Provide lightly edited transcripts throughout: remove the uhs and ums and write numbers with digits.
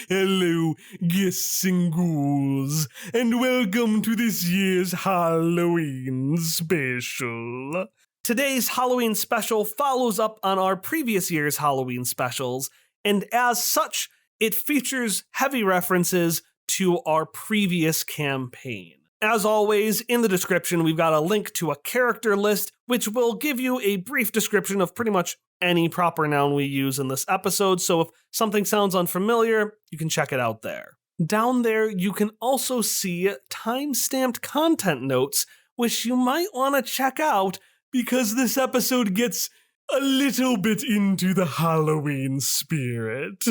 Hello, guests and ghouls, and welcome to this year's Halloween special. Today's Halloween special follows up on our previous year's Halloween specials, and as such, it features heavy references to our previous campaign. As always, in the description, we've got a link to a character list, which will give you a brief description of pretty much any proper noun we use in this episode, so if something sounds unfamiliar, you can check it out there. Down there, you can also see time-stamped content notes, which you might want to check out, because this episode gets a little bit into the Halloween spirit.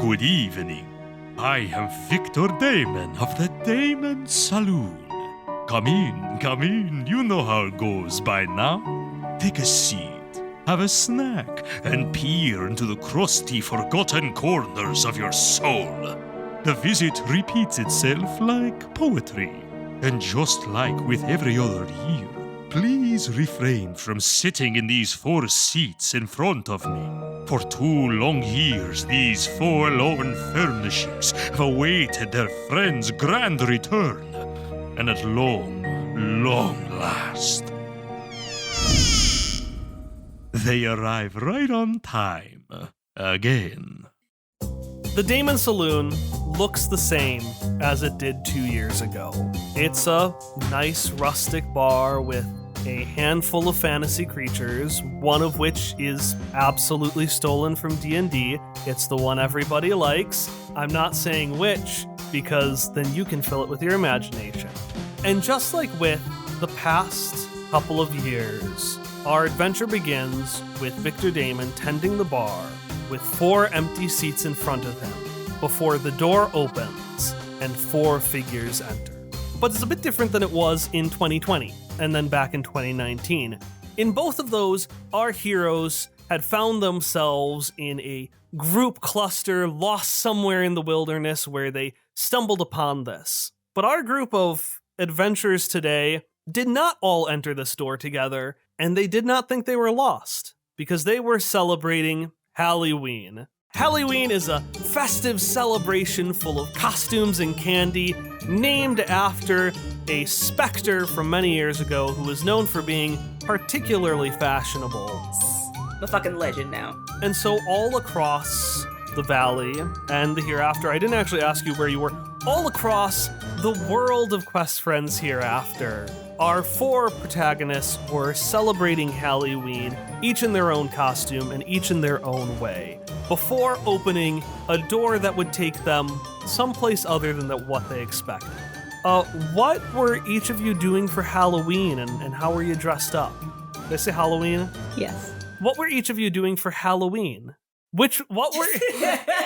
Good evening. I am Victor Daemon of the Daemon Saloon. Come in, you know how it goes by now. Take a seat, have a snack, and peer into the crusty, forgotten corners of your soul. The visit repeats itself like poetry, and just like with every other year, please refrain from sitting in these 4 seats in front of me. For 2 long years, these forlorn furnishings have awaited their friend's grand return. And at long last, they arrive right on time. Again. The Daemon Saloon looks the same as it did 2 years ago. It's a nice rustic bar with a handful of fantasy creatures, one of which is absolutely stolen from D&D. It's the one everybody likes. I'm not saying which, because then you can fill it with your imagination. And just like with the past couple of years, our adventure begins with Victor Daemon tending the bar with 4 empty seats in front of him before the door opens and 4 figures enter. But it's a bit different than it was in 2020 and then back in 2019. In both of those, our heroes had found themselves in a group cluster lost somewhere in the wilderness where they stumbled upon this. But our group of adventurers today did not all enter this door together, and they did not think they were lost, because they were celebrating Hallieween. Hallieween is a festive celebration full of costumes and candy, named after a specter from many years ago who was known for being particularly fashionable. I'm a fucking legend now. And so all across the valley and the hereafter, I didn't actually ask you where you were, all across the world of Quest Friends hereafter, our 4 protagonists were celebrating Hallieween, each in their own costume and each in their own way, before opening a door that would take them someplace other than what they expected. What were each of you doing for Halloween, and how were you dressed up? Did I say Halloween? Yes. What were each of you doing for Halloween? What were...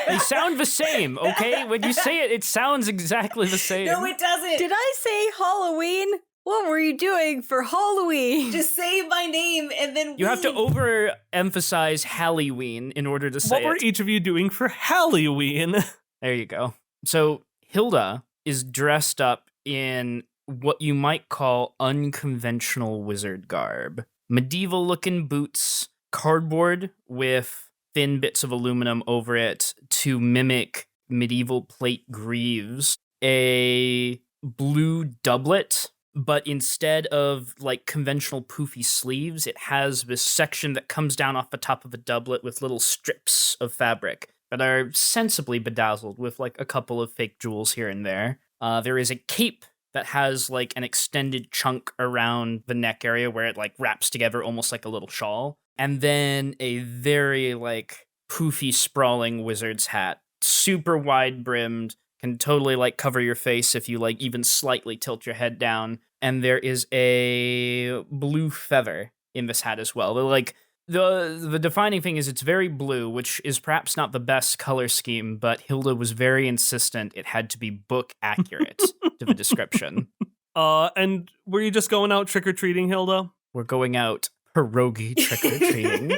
They sound the same, okay? When you say it, it sounds exactly the same. No, it doesn't. Did I say Halloween? What were you doing for Halloween? Just say my name and then You have to overemphasize Hallieween in order to say What were each of you doing for Hallieween? There you go. So Hilda is dressed up in what you might call unconventional wizard garb. Medieval-looking boots, cardboard with thin bits of aluminum over it to mimic medieval plate greaves, a blue doublet, but instead of like conventional poofy sleeves, it has this section that comes down off the top of a doublet with little strips of fabric that are sensibly bedazzled with like a couple of fake jewels here and there. There is a cape that has like an extended chunk around the neck area where it like wraps together almost like a little shawl. And then a very like poofy, sprawling wizard's hat. Super wide brimmed, can totally like cover your face if you like even slightly tilt your head down. And there is a blue feather in this hat as well. Like the defining thing is it's very blue, which is perhaps not the best color scheme, but Hilda was very insistent it had to be book accurate to the description. And were you just going out trick-or-treating, Hilda? We're going out pierogi trick-or-treating.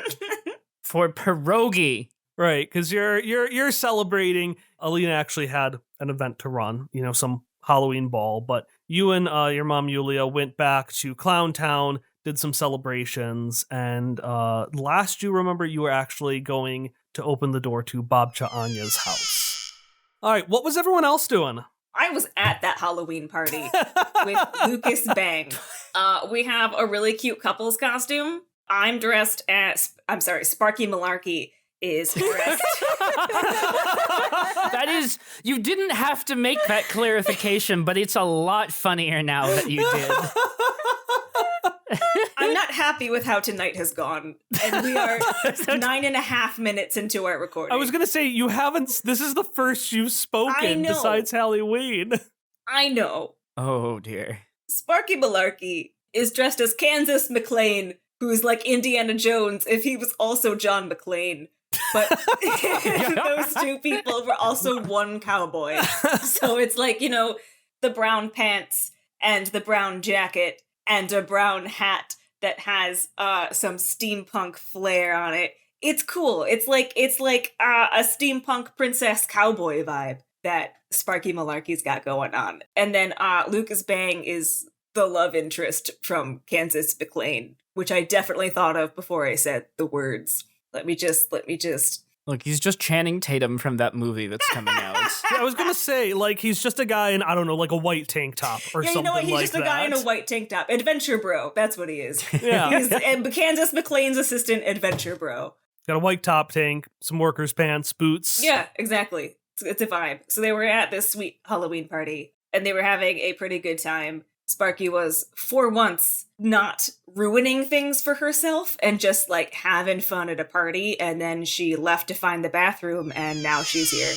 For pierogi. Right, because you're celebrating. Alina actually had an event to run, some Halloween ball, but you and your mom Yulia went back to Clown Town, did some celebrations, and last you remember you were actually going to open the door to Babcha Anya's house. All right, what was everyone else doing? I was at that Halloween party with Lucas Bang. We have a really cute couple's costume. I'm dressed as, Sparky Malarkey is dressed. That is, you didn't have to make that clarification, but it's a lot funnier now that you did. I'm not happy with how tonight has gone, and we are 9.5 minutes into our recording. I was going to say, this is the first you've spoken besides Hallieween. I know. Oh, dear. Sparky Malarkey is dressed as Kansas McLean, who's like Indiana Jones if he was also John McClane. But those two people were also one cowboy. So it's like, the brown pants and the brown jacket and a brown hat that has some steampunk flair on it. It's cool. It's like a steampunk princess cowboy vibe that Sparky Malarkey's got going on. And then Lucas Bang is the love interest from Kansas McLean, which I definitely thought of before I said the words. Let me just. Look, he's just Channing Tatum from that movie that's coming out. Yeah, I was going to say, he's just a guy in, I don't know, like a white tank top or something like that. Yeah, you know what? He's just a guy in a white tank top. Adventure bro. That's what he is. Yeah. He's Kansas McLean's assistant, adventure bro. Got a white top tank, some workers' pants, boots. Yeah, exactly. It's a vibe. So they were at this sweet Halloween party, and they were having a pretty good time. Sparky was, for once, not ruining things for herself and just, having fun at a party, and then she left to find the bathroom, and now she's here.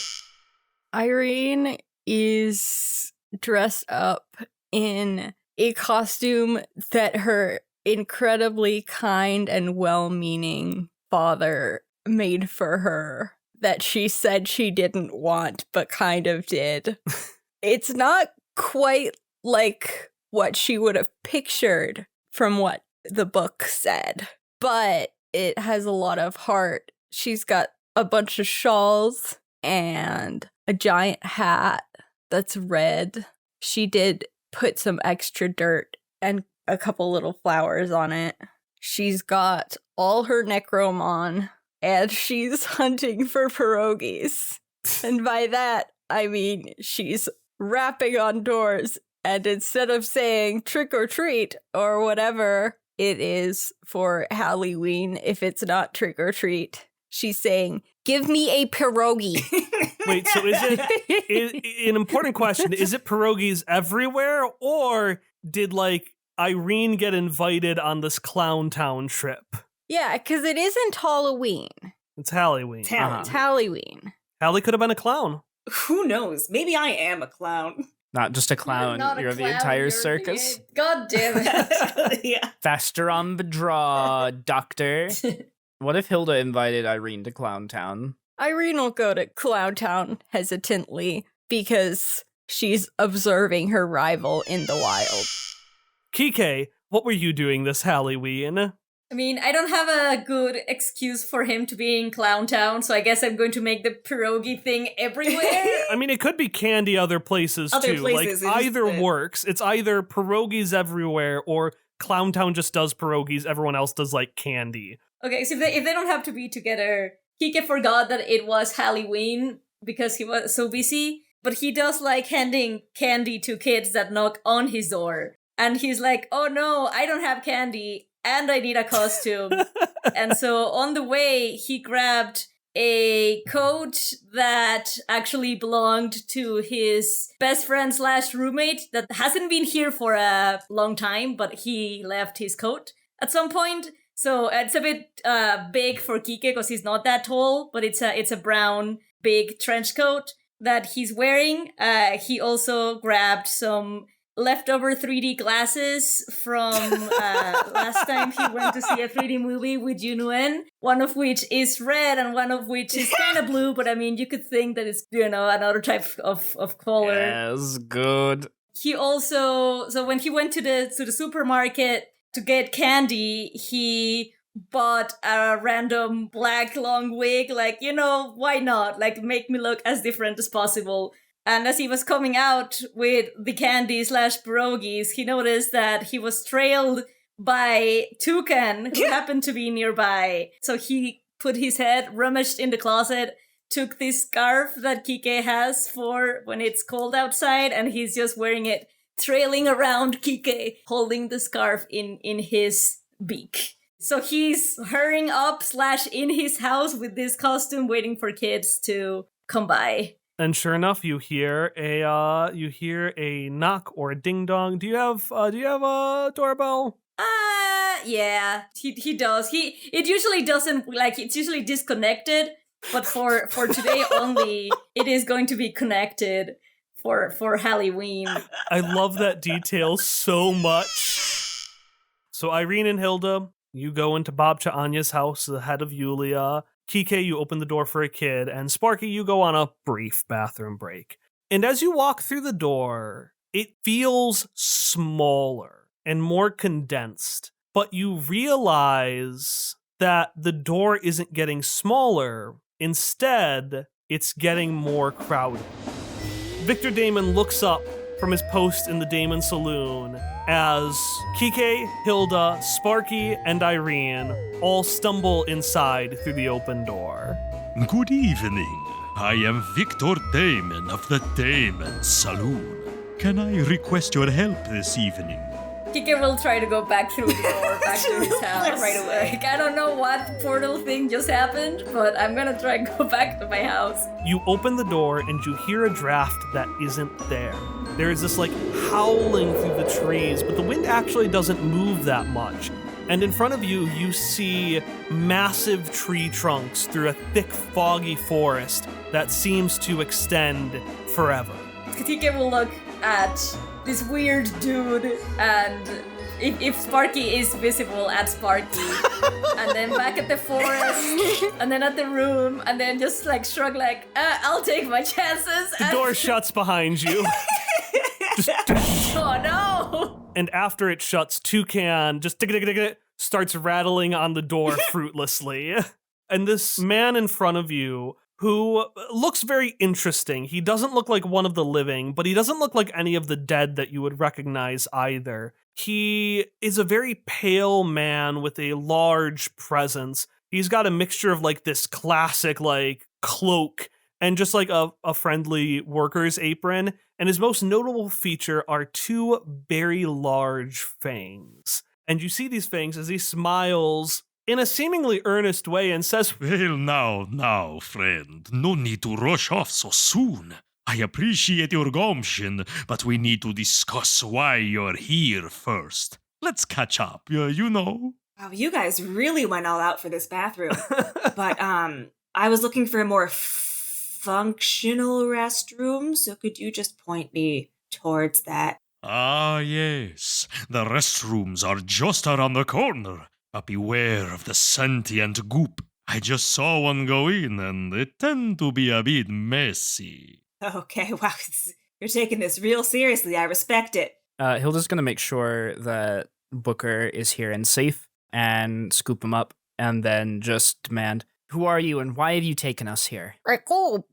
Irene is dressed up in a costume that her incredibly kind and well-meaning father made for her that she said she didn't want, but kind of did. It's not quite like what she would have pictured from what the book said, but it has a lot of heart. She's got a bunch of shawls and a giant hat that's red. She did put some extra dirt and a couple little flowers on it. She's got all her necrom on, and she's hunting for pierogies. And by that, I mean she's rapping on doors. And instead of saying trick or treat or whatever it is for Hallieween, if it's not trick or treat, she's saying, give me a pierogi. Wait, so is it an important question? Is it pierogies everywhere, or did Irene get invited on this Clown Town trip? Yeah, because it isn't Halloween. It's Hallieween. It's Hallieween. Hallie could have been a clown. Who knows? Maybe I am a clown. Not just a clown, you're the entire circus. God damn it. Yeah. Faster on the draw, doctor. What if Hilda invited Irene to Clown Town? Irene will go to Clown Town hesitantly because she's observing her rival in the wild. Kike, what were you doing this Hallieween? I mean, I don't have a good excuse for him to be in Clown Town, so I guess I'm going to make the pierogi thing everywhere. I mean, it could be candy other places too. Either works. It's either pierogies everywhere or Clown Town just does pierogies, everyone else does candy. Okay, so if they don't have to be together, Kike forgot that it was Hallieween because he was so busy, but he does like handing candy to kids that knock on his door. And he's like, oh no, I don't have candy. And I need a costume. And so on the way, he grabbed a coat that actually belonged to his best friend / roommate that hasn't been here for a long time, but he left his coat at some point. So it's a bit big for Kike because he's not that tall, but it's a brown big trench coat that he's wearing. He also grabbed some leftover 3D glasses from last time he went to see a 3D movie with Junuen, one of which is red and one of which is kind of blue, but I mean, you could think that it's, another type of color. Yes, good. He also, so when he went to the supermarket to get candy, he bought a random black long wig, like, why not? Like, make me look as different as possible. And as he was coming out with the candy / pierogies, he noticed that he was trailed by Toucan, who happened to be nearby. So he put his head, rummaged in the closet, took this scarf that Kike has for when it's cold outside, and he's just wearing it, trailing around Kike, holding the scarf in his beak. So he's hurrying up / in his house with this costume, waiting for kids to come by. And sure enough, you hear a knock or a ding dong. Do you have a doorbell? Yeah, he does. It usually doesn't, like, it's usually disconnected, but for today only, it is going to be connected for Hallieween. I love that detail so much. So Irene and Hilda, you go into Babcha Anya's house, the head of Yulia. Kike, you open the door for a kid, and Sparky, you go on a brief bathroom break. And as you walk through the door, it feels smaller and more condensed, but you realize that the door isn't getting smaller. Instead, it's getting more crowded. Victor Daemon looks up from his post in the Daemon Saloon as Kike, Hilda, Sparky, and Irene all stumble inside through the open door. Good evening. I am Victor Daemon of the Daemon Saloon. Can I request your help this evening? Kike will try to go back through the door, back to his house Right away. Like, I don't know what portal thing just happened, but I'm gonna try and go back to my house. You open the door and you hear a draft that isn't there. There is this howling through the trees, but the wind actually doesn't move that much. And in front of you, you see massive tree trunks through a thick, foggy forest that seems to extend forever. Kike will look at this weird dude, and if Sparky is visible, at Sparky, and then back at the forest, and then at the room, and then just shrug I'll take my chances. The door shuts behind you. Oh no! And after it shuts, Toucan just starts rattling on the door fruitlessly. And this man in front of you, who looks very interesting. He doesn't look like one of the living, but he doesn't look like any of the dead that you would recognize either. He is a very pale man with a large presence. He's got a mixture of this classic cloak and just a friendly worker's apron. And his most notable feature are two very large fangs. And you see these fangs as he smiles in a seemingly earnest way and says, Well, now, friend. No need to rush off so soon. I appreciate your gumption, but we need to discuss why you're here first. Let's catch up, you know. Wow, you guys really went all out for this bathroom. But I was looking for a more functional restroom, so could you just point me towards that? Ah, yes. The restrooms are just around the corner. But beware of the sentient goop. I just saw one go in, and they tend to be a bit messy. Okay, wow, you're taking this real seriously. I respect it. Hilda's going to make sure that Booker is here and safe and scoop him up and then just demand, who are you and why have you taken us here? Oh,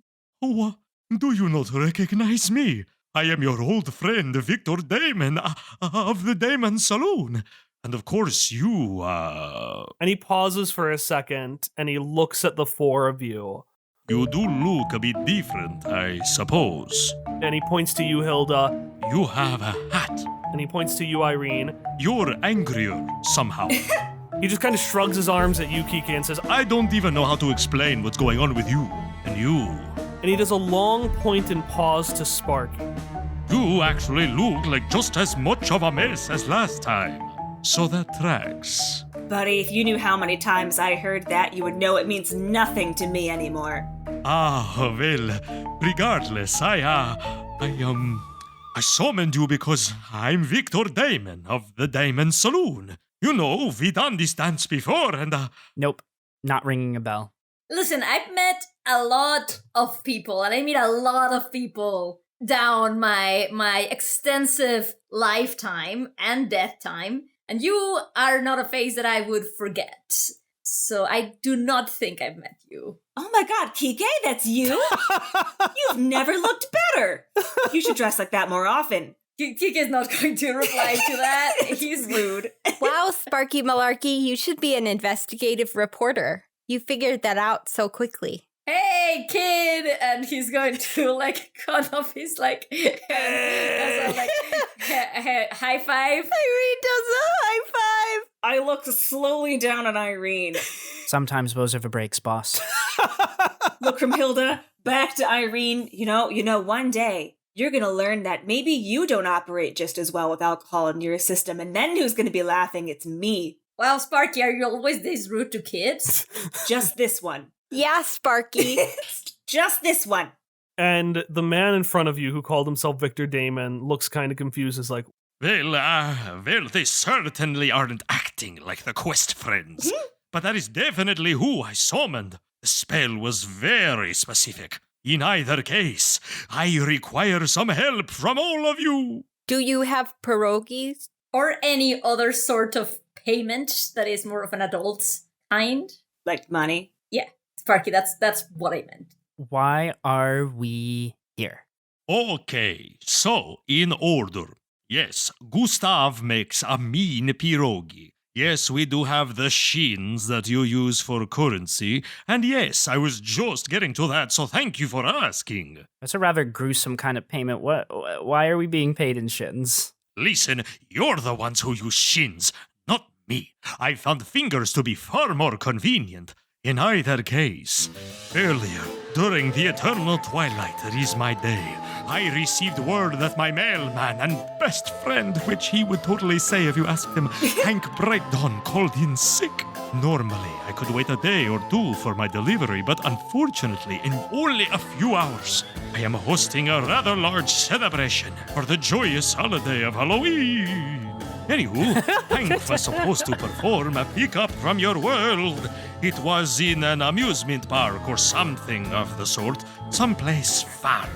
do you not recognize me? I am your old friend, Victor Daemon, of the Daemon Saloon. And of course you, And he pauses for a second, and he looks at the four of you. You do look a bit different, I suppose. And he points to you, Hilda. You have a hat. And he points to you, Irene. You're angrier, somehow. He just kind of shrugs his arms at you, Kike, and says, I don't even know how to explain what's going on with you. And you. And he does a long point and pause to Sparky. You actually look like just as much of a mess as last time. So that tracks. Buddy, if you knew how many times I heard that, you would know it means nothing to me anymore. Well, regardless, I summoned you because I'm Victor Daemon of the Daemon Saloon. You know, we done this dance before and, Nope, not ringing a bell. Listen, I've met a lot of people, and I mean a lot of people down my extensive lifetime and death time, and you are not a face that I would forget. So I do not think I've met you. Oh my god, Kike, that's you? You've never looked better. You should dress like that more often. Kike is not going to reply to that. He's rude. Wow, Sparky Malarkey, you should be an investigative reporter. You figured that out so quickly. Hey, kid! And he's going to, like, cut off his, like, hand. Like, high five. Irene does a high five. I look slowly down at Irene. Sometimes those are the breaks, boss. Look from Hilda back to Irene. You know, one day you're gonna learn that maybe you don't operate just as well with alcohol in your system, and then who's gonna be laughing? It's me. Well, Sparky, are you always this rude to kids? Just this one. Yeah, Sparky. Just this one. And the man in front of you who called himself Victor Daemon looks kind of confused. Is like, well, they certainly aren't acting like the quest friends. But that is definitely who I summoned. The spell was very specific. In either case, I require some help from all of you. Do you have pierogies? Or any other sort of payment that is more of an adult's kind? Like money? Yeah, Sparky, that's what I meant. Why are we here? Okay, so, in order. Yes, Gustav makes a mean pierogi. Yes, we do have the shins that you use for currency. And yes, I was just getting to that, so thank you for asking. That's a rather gruesome kind of payment. Why are we being paid in shins? Listen, you're the ones who use shins, not me. I found fingers to be far more convenient. In either case, earlier, during the eternal twilight that is my day, I received word that my mailman and best friend, which he would totally say if you asked him, Hank Brightdawn, called in sick. Normally, I could wait a day or two for my delivery, but unfortunately, in only a few hours, I am hosting a rather large celebration for the joyous holiday of Halloween. Anywho, Hank was supposed to perform a pickup from your world. It was in an amusement park or something of the sort, someplace fun.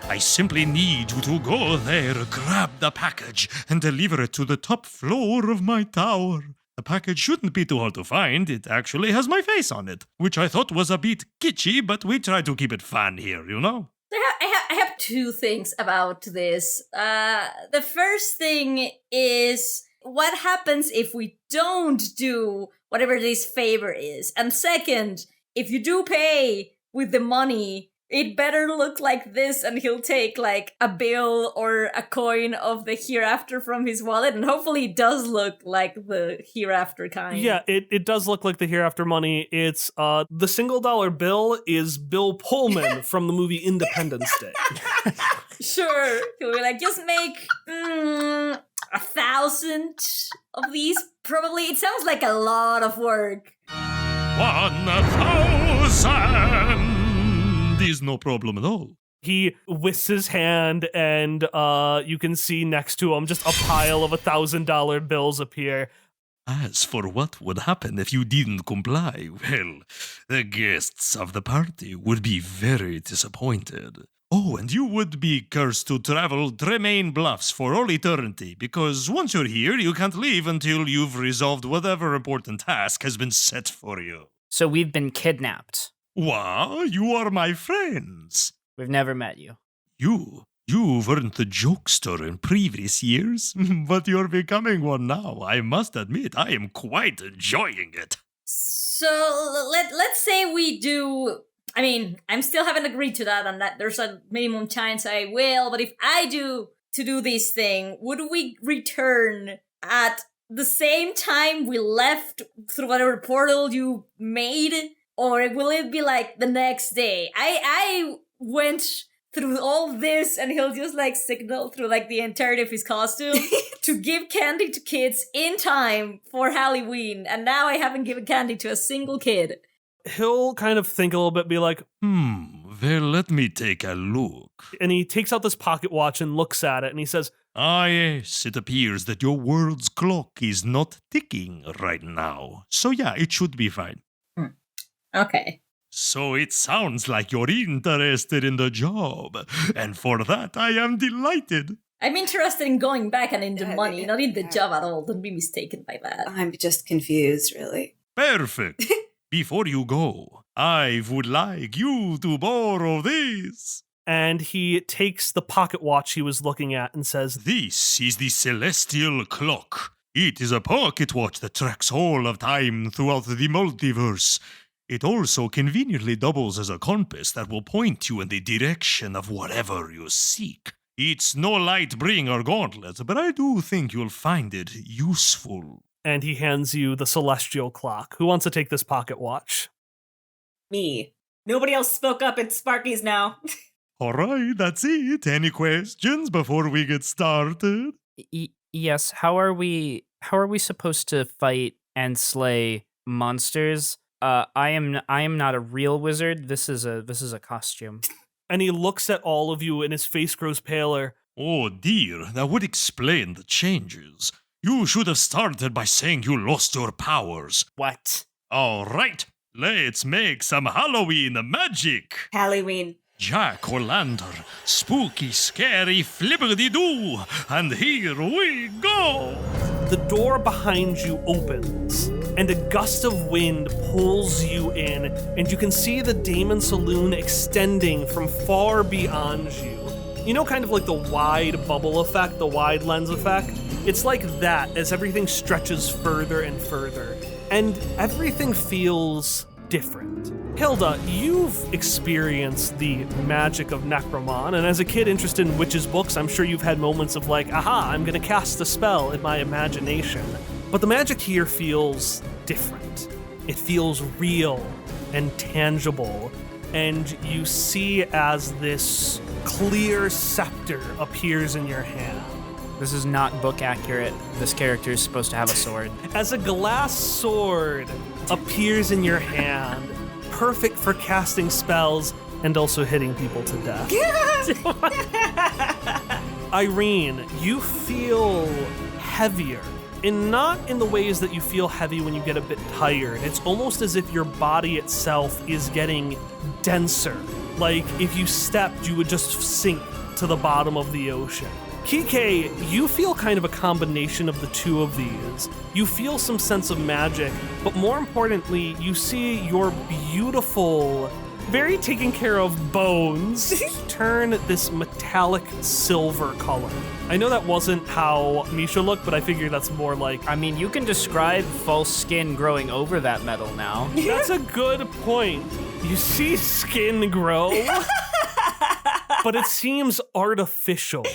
I simply need you to go there, grab the package, and deliver it to the top floor of my tower. The package shouldn't be too hard to find. It actually has my face on it, which I thought was a bit kitschy, but we try to keep it fun here, you know? I have two things about this. The first thing is, what happens if we don't do whatever this favor is? And second, if you do pay with the money, it better look like this, and he'll take like a bill or a coin of the hereafter from his wallet, and hopefully it does look like the hereafter kind. yeah, it does look like the hereafter money. It's the $1 bill is Bill Pullman from the movie Independence Day. Sure. He'll be like, just make 1,000 of these. Probably. It sounds like a lot of work. 1,000 is no problem at all. He whisks his hand, and you can see next to him just a pile of $1,000 bills appear. As for what would happen if you didn't comply, well, the guests of the party would be very disappointed. Oh, and you would be cursed to travel Tremaine Bluffs for all eternity, because once you're here, you can't leave until you've resolved whatever important task has been set for you. So we've been kidnapped. Wow, you are my friends. We've never met you. You weren't the jokester in previous years, but you're becoming one now. I must admit, I am quite enjoying it. So let's say we do. I mean, I still haven't agreed to that, and that there's a minimum chance I will. But if I do this thing, would we return at the same time we left through whatever portal you made, or will it be like the next day? I went through all this, and he'll just like signal through like the entirety of his costume. to give candy to kids in time for Hallieween, and now I haven't given candy to a single kid. He'll kind of think a little bit, be like, well, let me take a look. and he takes out this pocket watch and looks at it, and he says, Ah, yes, it appears that your world's clock is not ticking right now. So yeah, it should be fine. Okay. So it sounds like you're interested in the job, and for that I am delighted. I'm interested in going back and in the money, not in the job at all. Don't be mistaken by that. I'm just confused, really. Perfect. Before you go, I would like you to borrow this. and he takes the pocket watch he was looking at and says, This is the Celestial Clock. It is a pocket watch that tracks all of time throughout the multiverse. It also conveniently doubles as a compass that will point you in the direction of whatever you seek. It's no light-bringer gauntlet, but I do think you'll find it useful. And he hands you the celestial clock. Who wants to take this pocket watch? Me. Nobody else spoke up. It's Sparky's now. All right, that's it. Any questions before we get started? Yes. How are we supposed to fight and slay monsters? I am not a real wizard. This is a costume. And he looks at all of you and his face grows paler. Oh dear, that would explain the changes. You should have started by saying you lost your powers. What? All right, let's make some Halloween magic. Hallieween. Jack-o'-lantern, spooky, scary, flippity-doo, and here we go! The door behind you opens, and a gust of wind pulls you in, and you can see the Daemon Saloon extending from far beyond you. You know, kind of like the wide bubble effect, the wide lens effect? It's like that as everything stretches further and further, and everything feels different. Hilda, you've experienced the magic of Necromon, and as a kid interested in witches' books, I'm sure you've had moments of like, aha, I'm gonna cast a spell in my imagination. But the magic here feels different. It feels real and tangible, and you see as this clear scepter appears in your hand. This is not book accurate. This character is supposed to have a sword. As a glass sword appears in your hand, perfect for casting spells and also hitting people to death. Irene, you feel heavier. And not in the ways that you feel heavy when you get a bit tired. It's almost as if your body itself is getting denser. Like if you stepped, you would just sink to the bottom of the ocean. Kike, you feel kind of a combination of the two of these. You feel some sense of magic, but more importantly, you see your beautiful, very taken care of bones turn this metallic silver color. I know that wasn't how Misha looked, but I figure that's more like... I mean, you can describe false skin growing over that metal now. That's a good point. You see skin grow, but it seems artificial.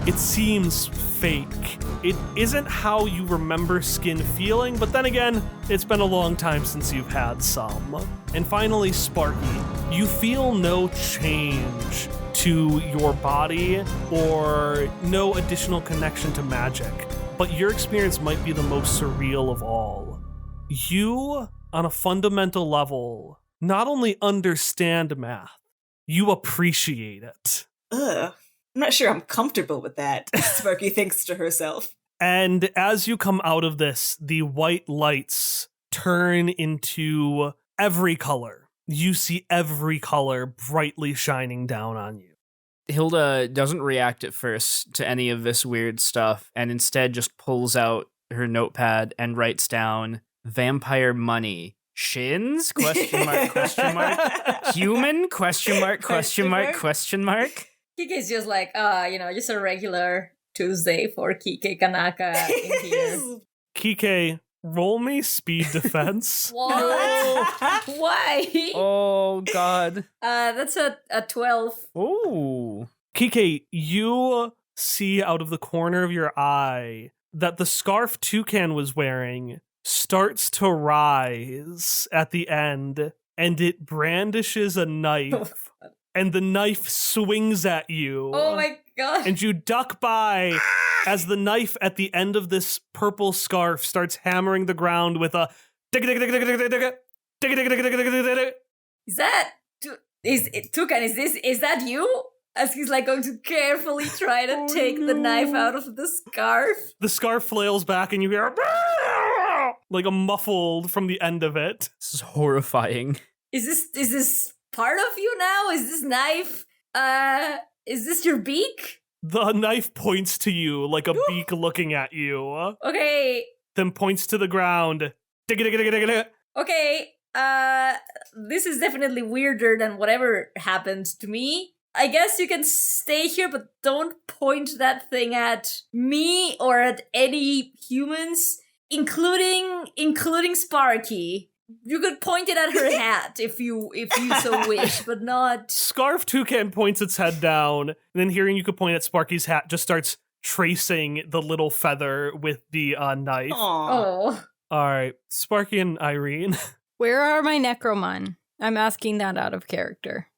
It seems fake. It isn't how you remember skin feeling, but then again, it's been a long time since you've had some. And finally, Sparky, you feel no change to your body or no additional connection to magic, but your experience might be the most surreal of all. You, on a fundamental level, not only understand math, you appreciate it. Ugh. I'm not sure I'm comfortable with that, Sparky thinks to herself. And as you come out of this, the white lights turn into every color. You see every color brightly shining down on you. Hilda doesn't react at first to any of this weird stuff and instead just pulls out her notepad and writes down vampire money. Shins? Question mark, question mark. Human? Question mark, question mark, question mark. Kike's just like, just a regular Tuesday for Kike Kanaka in here. Kike, roll me speed defense. What? Why? Oh, God. That's a 12. Ooh. Kike, you see out of the corner of your eye that the scarf Toucan was wearing starts to rise at the end, and it brandishes a knife. And the knife swings at you. Oh my God. and you duck by as the knife at the end of this purple scarf starts hammering the ground with a Is that Tukan? Is that you? As he's like going to carefully try to take the knife out of the scarf. The scarf flails back and you hear like a muffled from the end of it. This is horrifying. Is this part of you now? Is this knife? Is this your beak? The knife points to you like a beak looking at you. Okay. Then points to the ground. Okay. This is definitely weirder than whatever happened to me. I guess you can stay here, but don't point that thing at me or at any humans, including Sparky. You could point it at her hat if you so wish, but not. Scarf Toucan points its head down, and then hearing you could point at Sparky's hat, just starts tracing the little feather with the knife. Oh. All right, Sparky and Irene. Where are my Necromon? I'm asking that out of character.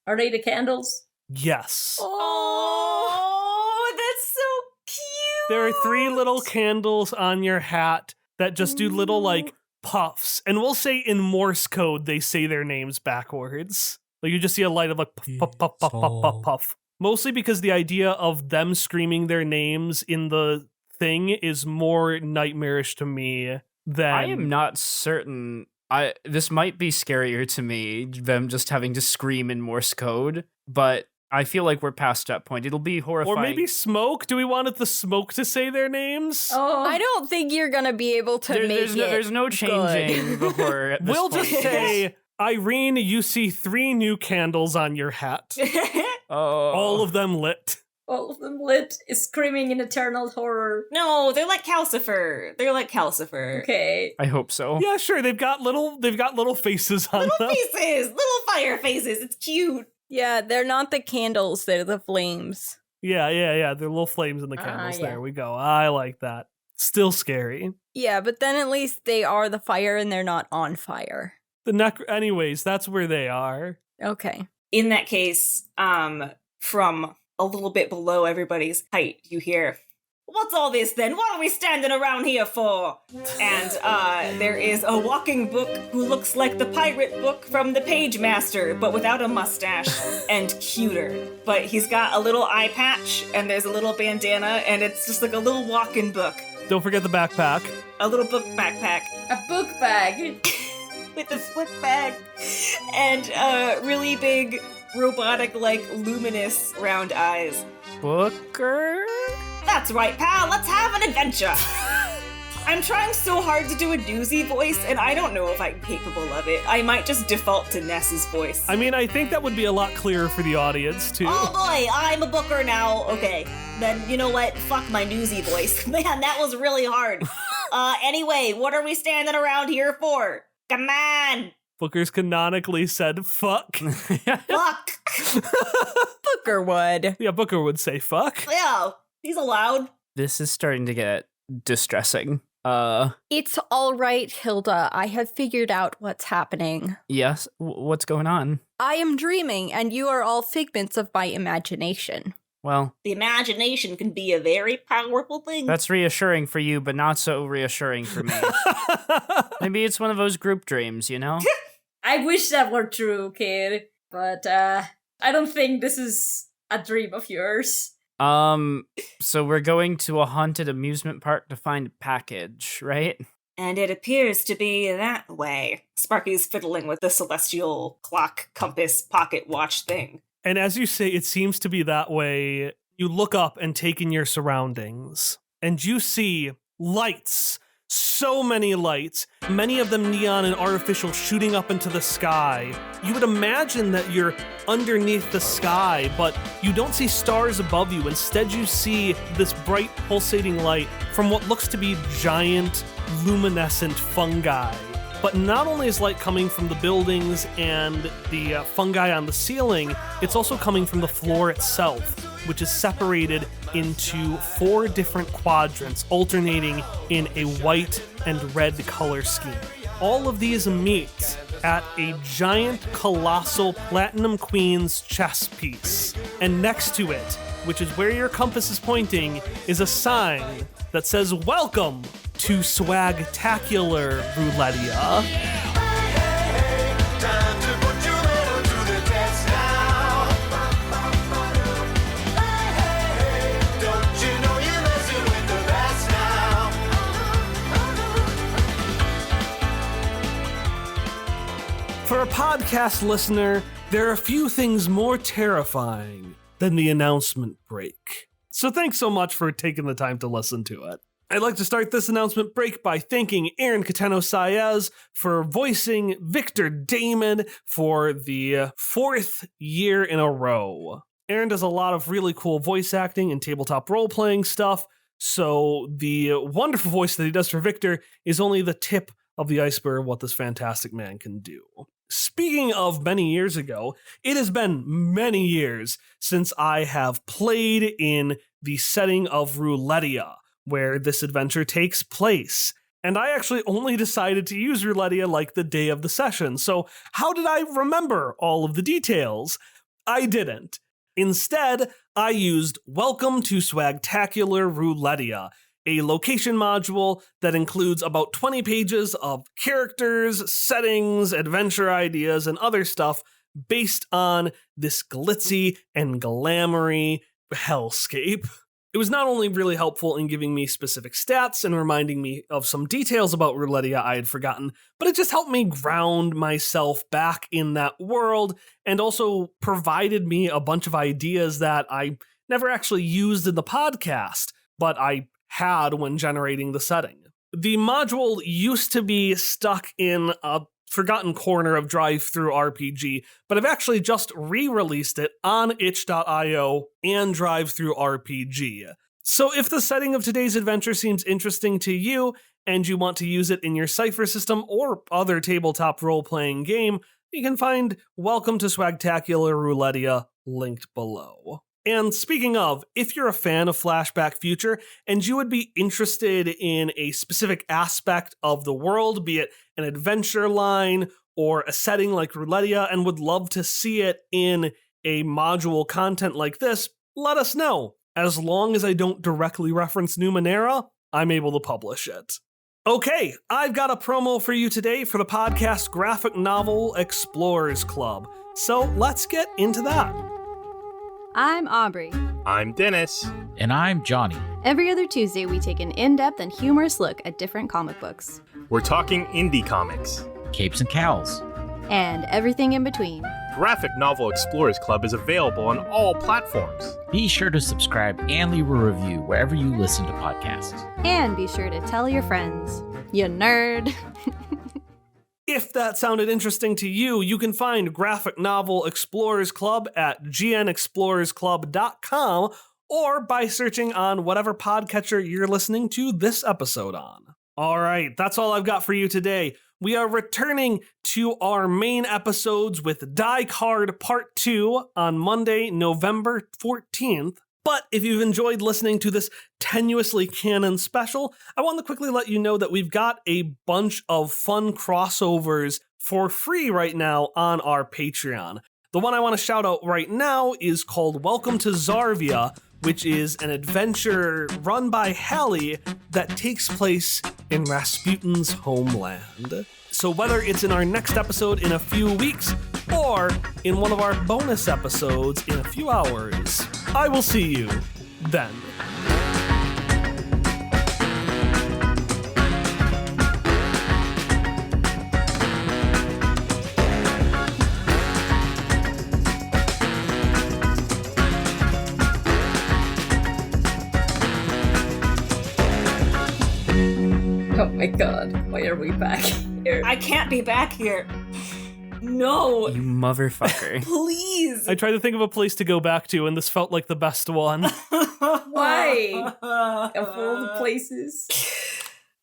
Are they the candles? Yes. Oh, that's so cute. There are 3 little candles on your hat that just do little, like, puffs. And we'll say in Morse code, they say their names backwards. Like, you just see a light of, like, puff, puff, puff, puff, puff, puff. Mostly because the idea of them screaming their names in the thing is more nightmarish to me than... I am not certain. This might be scarier to me, them just having to scream in Morse code, but I feel like we're past that point. It'll be horrifying. Or maybe smoke? Do we want the smoke to say their names? Oh. I don't think you're gonna be able to there's no changing the horror at this We'll point. just say, Irene, you see 3 new candles on your hat. All of them lit. All of them lit, is screaming in eternal horror. No, they're like Calcifer. Okay. I hope so. Yeah, sure. They've got little faces on Little them. faces, little fire faces. It's cute. Yeah, they're not the candles, they're the flames. Yeah. They're little flames in the candles. yeah. There we go. I like that. Still scary. Yeah, but then at least they are the fire and they're not on fire. Anyways, that's where they are. Okay. In that case, from a little bit below everybody's height, you hear, "What's all this then? What are we standing around here for?" And there is a walking book who looks like the pirate book from the Page Master, but without a mustache and cuter. But he's got a little eye patch, and there's a little bandana, and it's just like a little walking book. Don't forget the backpack. A little book backpack. A book bag. With a flip bag. And really big, robotic, like, luminous round eyes. Booker? That's right, pal, let's have an adventure! I'm trying so hard to do a doozy voice, and I don't know if I'm capable of it. I might just default to Ness's voice. I mean, I think that would be a lot clearer for the audience, too. Oh boy, I'm a booker now. Okay, then you know what? Fuck my newsy voice. Man, that was really hard. Anyway, what are we standing around here for? Come on! Booker's canonically said, fuck. Fuck! Booker would. Yeah, Booker would say fuck. Yeah, he's allowed. This is starting to get distressing. It's all right, Hilda. I have figured out what's happening. Yes? What's going on? I am dreaming, and you are all figments of my imagination. Well, The imagination can be a very powerful thing. that's reassuring for you, but not so reassuring for me. Maybe it's one of those group dreams, you know? I wish that were true, kid. But, I don't think this is a dream of yours. So we're going to a haunted amusement park to find a package, right? And it appears to be that way. Sparky's fiddling with the celestial clock, compass, pocket watch thing. And as you say, it seems to be that way. You look up and take in your surroundings, and you see lights. So many lights, many of them neon and artificial, shooting up into the sky. You would imagine that you're underneath the sky, but you don't see stars above you. Instead, you see this bright pulsating light from what looks to be giant, luminescent fungi. But not only is light coming from the buildings and the fungi on the ceiling, it's also coming from the floor itself, which is separated into 4 different quadrants, alternating in a white and red color scheme. All of these meet at a giant, colossal Platinum Queen's chess piece. And next to it, which is where your compass is pointing, is a sign that says, "Welcome to Swagtacular Roulettia." For a podcast listener, there are a few things more terrifying than the announcement break. So thanks so much for taking the time to listen to it. I'd like to start this announcement break by thanking Aaron Catano-Saez for voicing Victor Daemon for the 4th year in a row. Aaron does a lot of really cool voice acting and tabletop role-playing stuff, so the wonderful voice that he does for Victor is only the tip of the iceberg of what this fantastic man can do. Speaking of many years ago, it has been many years since I have played in the setting of Roulettia, where this adventure takes place. And I actually only decided to use Roulettia like the day of the session, so how did I remember all of the details? I didn't. Instead, I used Welcome to Swagtacular Roulettia, a location module that includes about 20 pages of characters, settings, adventure ideas, and other stuff based on this glitzy and glamoury hellscape. It was not only really helpful in giving me specific stats and reminding me of some details about Roulettia I had forgotten, but it just helped me ground myself back in that world and also provided me a bunch of ideas that I never actually used in the podcast, but I had when generating the setting. The module used to be stuck in a forgotten corner of Drive-Thru RPG, but I've actually just re-released it on itch.io and Drive-Thru RPG. So if the setting of today's adventure seems interesting to you, and you want to use it in your Cypher system or other tabletop role-playing game, you can find Welcome to Swagtacular Roulettia linked below. And speaking of, if you're a fan of Flashback Future and you would be interested in a specific aspect of the world, be it an adventure line or a setting like Roulettia, and would love to see it in a module content like this, let us know. As long as I don't directly reference Numenera, I'm able to publish it. Okay, I've got a promo for you today for the podcast graphic novel Explorers Club. So let's get into that. I'm Aubrey. I'm Dennis. And I'm Johnny. Every other Tuesday, we take an in-depth and humorous look at different comic books. We're talking indie comics, Capes and Cowls, and everything in between. Graphic Novel Explorers Club is available on all platforms. Be sure to subscribe and leave a review wherever you listen to podcasts. And be sure to tell your friends. You nerd. If that sounded interesting to you, you can find Graphic Novel Explorers Club at gnexplorersclub.com or by searching on whatever podcatcher you're listening to this episode on. All right, that's all I've got for you today. We are returning to our main episodes with Die Card Part 2 on Monday, November 14th. But if you've enjoyed listening to this tenuously canon special, I want to quickly let you know that we've got a bunch of fun crossovers for free right now on our Patreon. The one I want to shout out right now is called Welcome to Zarvia, which is an adventure run by Hallie that takes place in Rasputin's homeland. So whether it's in our next episode in a few weeks or in one of our bonus episodes in a few hours, I will see you then. Oh my god, why are we back here? I can't be back here. No. You motherfucker. Please. I tried to think of a place to go back to, and this felt like the best one. Why? Of all the places.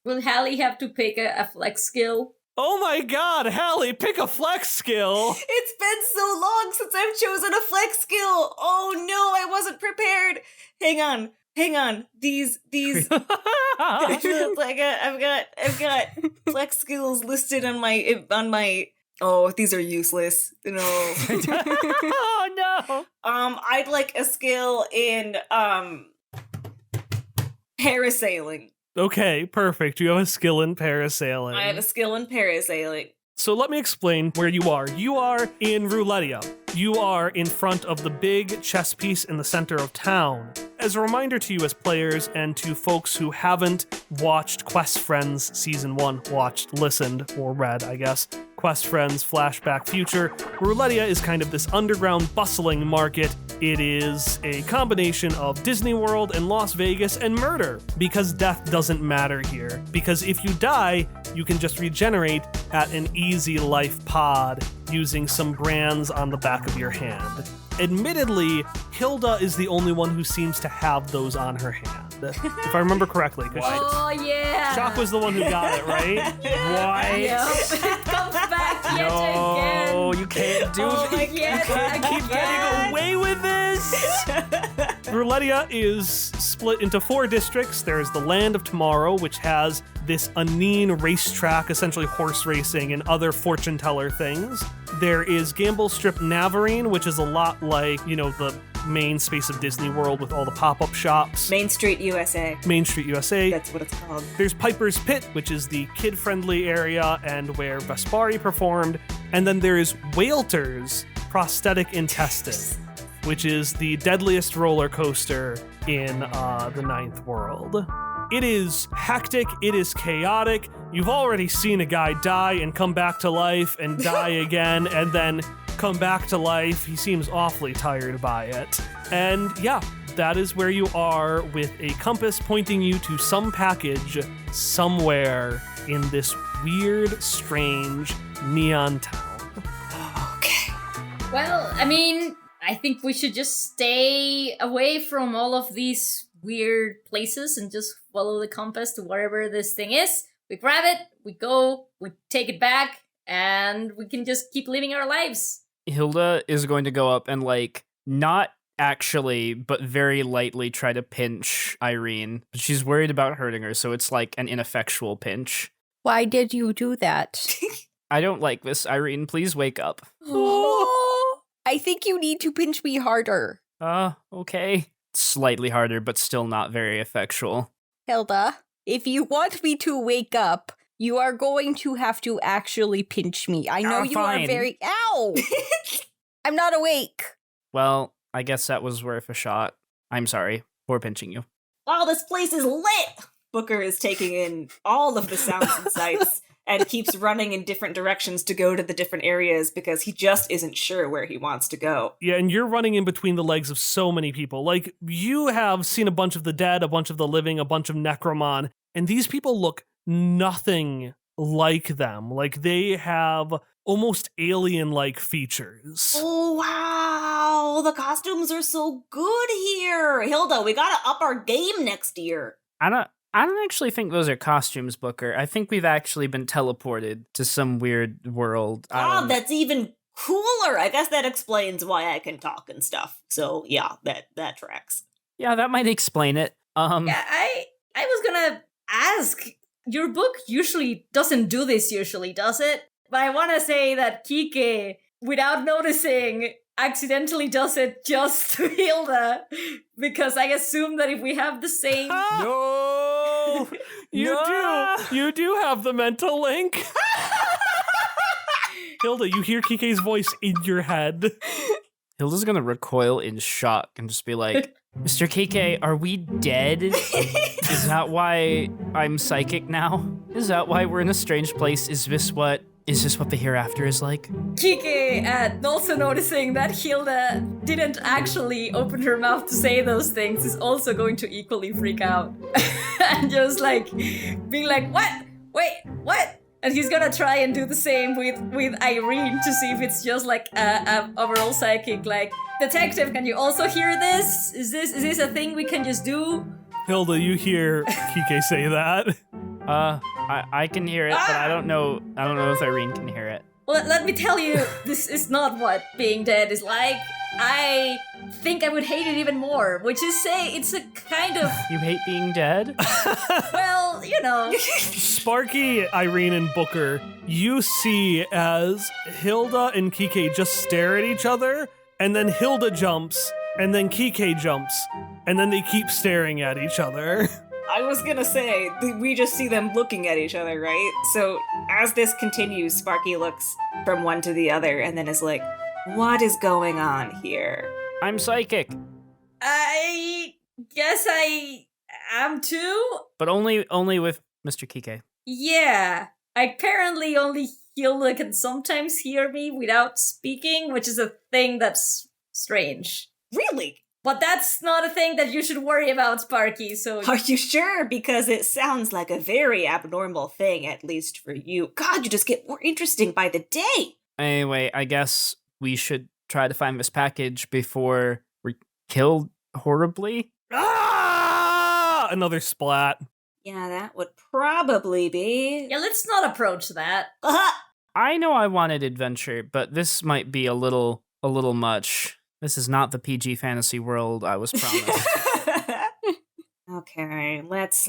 Will Hallie have to pick a flex skill? Oh my god, Hallie, pick a flex skill! It's been so long since I've chosen a flex skill. Oh no, I wasn't prepared. Hang on. These I've got flex skills listed on my Oh, these are useless. No. Oh no! I'd like a skill in parasailing. Okay, perfect. You have a skill in parasailing. I have a skill in parasailing. So let me explain where you are. You are in Roulettia. You are in front of the big chess piece in the center of town. As a reminder to you as players and to folks who haven't watched Quest Friends Season 1, listened, or read, I guess, Quest Friends Flashback Future, Roulettia is kind of this underground bustling market. It is a combination of Disney World and Las Vegas and murder, because death doesn't matter here. Because if you die, you can just regenerate at an easy life pod using some brands on the back of your hand. Admittedly, Hilda is the only one who seems to have those on her hand, if I remember correctly. Oh, yeah. Shock was the one who got it, right? What? Yep. It comes back yet again. No, you can't do Oh, it. yes, Keep getting away with this! Roulettia is split into 4 districts. There's the Land of Tomorrow, which has this Aneen racetrack, essentially horse racing and other fortune teller things. There is Gamble Strip Navarine, which is a lot like, the main space of Disney World with all the pop-up shops. Main Street USA. Main Street USA. That's what it's called. There's Piper's Pit, which is the kid-friendly area and where Vespari performed. And then there is Whalter's Prosthetic Intestine, which is the deadliest roller coaster in the Ninth World. It is hectic, it is chaotic. You've already seen a guy die and come back to life and die again and then come back to life. He seems awfully tired by it. And yeah, that is where you are with a compass pointing you to some package somewhere in this weird, strange neon town. Okay. Well, I mean, I think we should just stay away from all of these weird places and just follow the compass to wherever this thing is. We grab it, we go, we take it back, and we can just keep living our lives. Hilda is going to go up and, not actually, but very lightly try to pinch Irene. But she's worried about hurting her, so it's like an ineffectual pinch. Why did you do that? I don't like this, Irene. Please wake up. Oh, I think you need to pinch me harder. Okay. Slightly harder, but still not very effectual. Hilda, if you want me to wake up, you are going to have to actually pinch me. I know you fine. are very... Ow! I'm not awake. Well, I guess that was worth a shot. I'm sorry for pinching you. Wow, this place is lit! Booker is taking in all of the sounds and sights and keeps running in different directions to go to the different areas because he just isn't sure where he wants to go. Yeah, and you're running in between the legs of so many people. Like, you have seen a bunch of the dead, a bunch of the living, a bunch of Necromon, and these people look nothing like them. Like, they have almost alien-like features. Oh, wow! The costumes are so good here! Hilda, we gotta up our game next year. I don't actually think those are costumes, Booker. I think we've actually been teleported to some weird world. That's even cooler! I guess that explains why I can talk and stuff. So, yeah, that tracks. Yeah, that might explain it. Yeah, I was gonna ask, your book usually doesn't do this usually, does it? But I want to say that Kike, without noticing, accidentally does it just to Hilda, because I assume that if we have the same... No! You do have the mental link. Hilda, you hear Kike's voice in your head. Hilda's gonna recoil in shock and just be like, Mr. Kike, are we dead? Is that why I'm psychic now? Is that why we're in a strange place? Is this what the hereafter is like? Kike, also noticing that Hilda didn't actually open her mouth to say those things, is also going to equally freak out. And just being like, what? Wait, what? And he's gonna try and do the same with Irene to see if it's just a overall psychic, detective, can you also hear this? Is this a thing we can just do? Hilda, you hear Kike say that. I can hear it, but I don't know if Irene can hear it. Well, let me tell you, this is not what being dead is like. I think I would hate it even more, which is say it's a kind of, You hate being dead? well, you know. Sparky, Irene, and Booker, you see as Hilda and Kike just stare at each other, and then Hilda jumps, and then Kike jumps, and then they keep staring at each other. I was gonna say, we just see them looking at each other, right? So as this continues, Sparky looks from one to the other and then is like, what is going on here? I'm psychic, I guess I am too? but only with Mr. Kike. Yeah. Apparently only Hilda can sometimes hear me without speaking, which is a thing that's strange. Really? But that's not a thing that you should worry about, Sparky, so... Are you sure? Because it sounds like a very abnormal thing, at least for you. God, you just get more interesting by the day. Anyway, I guess we should try to find this package before we're killed horribly. Ah! Another splat. Yeah, that would probably be... Yeah, let's not approach that. I know I wanted adventure, but this might be a little much. This is not the PG fantasy world I was promised. Okay, let's...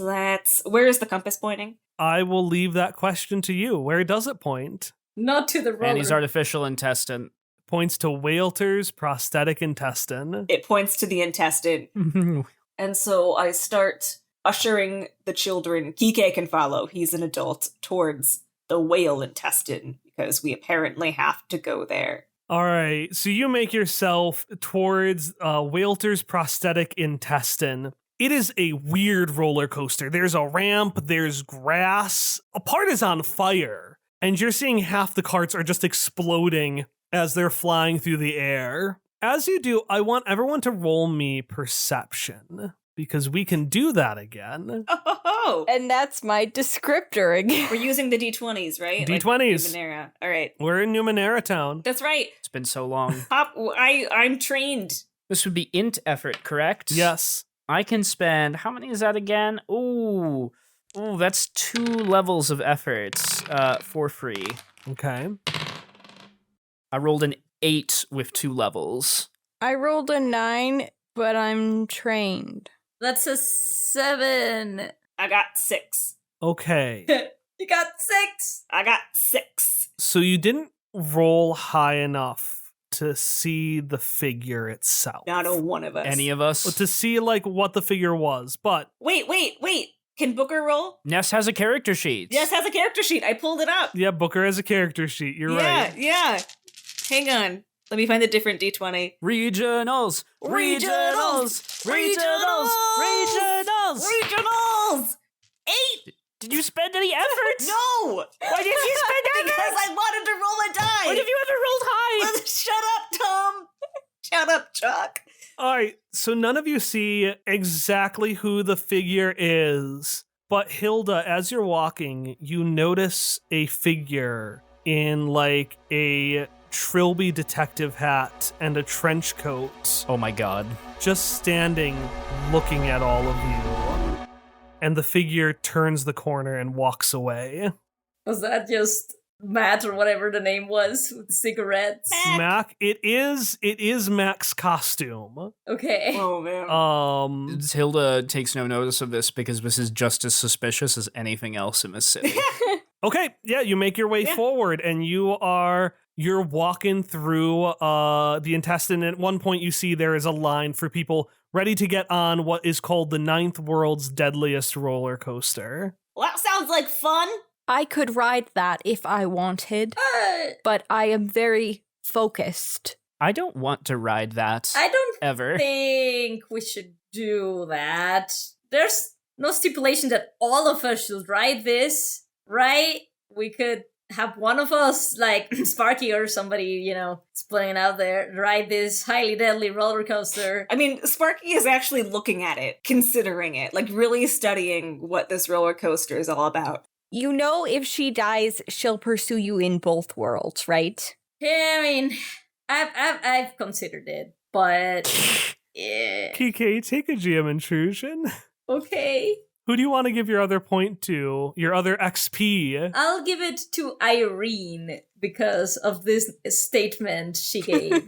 Where is the compass pointing? I will leave that question to you. Where does it point? Not to the roller. Annie's artificial intestine. Points to Walter's prosthetic intestine. It points to the intestine. And so I start ushering the children, Kike can follow, he's an adult, towards the whale intestine, because we apparently have to go there. All right, so you make yourself towards Walter's prosthetic intestine. It is a weird roller coaster. There's a ramp, there's grass. A part is on fire, and you're seeing half the carts are just exploding as they're flying through the air. As you do, I want everyone to roll me perception, because we can do that again. Oh! And that's my descriptor again. We're using the D20s, right? D20s. Like Numenera. All right. We're in Numenera town. That's right. It's been so long. I'm trained. This would be int effort, correct? Yes. I can spend, how many is that again? Ooh, that's 2 levels of efforts for free. Okay. I rolled an 8 with 2 levels. I rolled a 9, but I'm trained. That's a 7. I got 6. Okay. You got 6. I got 6. So you didn't roll high enough to see the figure itself. Not a one of us. Any of us? To see, like, what the figure was, but... Wait. Can Booker roll? Ness has a character sheet. Yes, has a character sheet. I pulled it up. Yeah, Booker has a character sheet. You're right. Yeah. Hang on. Let me find a different D20. Regionals! Regionals! 8! Did you spend any effort? No! Why did you spend effort? Because I wanted to roll a die! What have you ever rolled high? Shut up, Tom! Shut up, Chuck! All right, so none of you see exactly who the figure is, but Hilda, as you're walking, you notice a figure in, like, a Trilby detective hat and a trench coat, Oh my god. just standing, looking at all of you. And the figure turns the corner and walks away. Was that just Matt or whatever the name was with the cigarettes? Mac, it is Mac's costume. Okay. Oh, man. Hilda takes no notice of this because this is just as suspicious as anything else in this city. Okay, yeah, you make your way forward, and you're walking through the intestine. At one point, you see there is a line for people ready to get on what is called the 9th world's deadliest roller coaster. Well, that sounds like fun. I could ride that if I wanted, but I am very focused. I don't want to ride that. I don't ever think we should do that. There's no stipulation that all of us should ride this, right? We could have one of us, like Sparky or somebody, splitting out there, ride this highly deadly roller coaster. I mean, Sparky is actually looking at it, considering it, like really studying what this roller coaster is all about. You know, if she dies, she'll pursue you in both worlds, right? Yeah, I mean, I've considered it, but yeah. Kike, take a GM intrusion. Okay. Who do you want to give your other point to? Your other XP? I'll give it to Irene because of this statement she gave.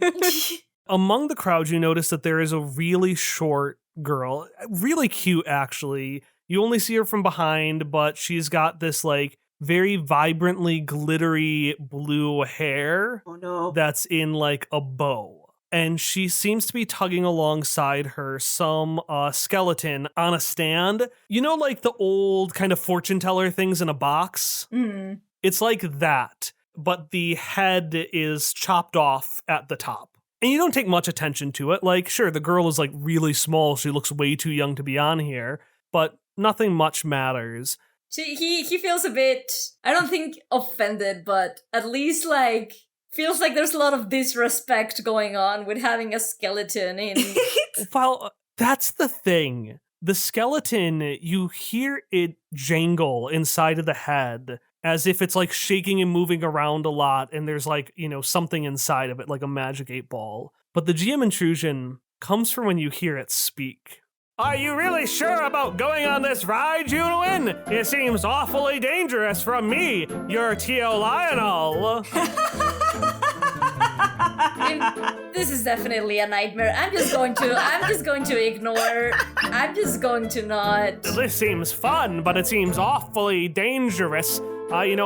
Among the crowd, you notice that there is a really short girl, really cute, actually. You only see her from behind, but she's got this, like, very vibrantly glittery blue hair. Oh no. That's in, like, a bow. And she seems to be tugging alongside her some skeleton on a stand. You know, like the old kind of fortune teller things in a box? Mm. It's like that, but the head is chopped off at the top. And you don't take much attention to it. Like, sure, the girl is like really small. She looks way too young to be on here, but nothing much matters. He feels a bit, I don't think offended, but at least like, feels like there's a lot of disrespect going on with having a skeleton in. Well, that's the thing. The skeleton, you hear it jangle inside of the head as if it's like shaking and moving around a lot, and there's like, you know, something inside of it, like a magic 8-ball. But the GM intrusion comes from when you hear it speak. Are you really sure about going on this ride, Junwin? It seems awfully dangerous from me, your Tio Lionel. This is definitely a nightmare. I'm just going to ignore. I'm just going to not. This seems fun, but it seems awfully dangerous. Good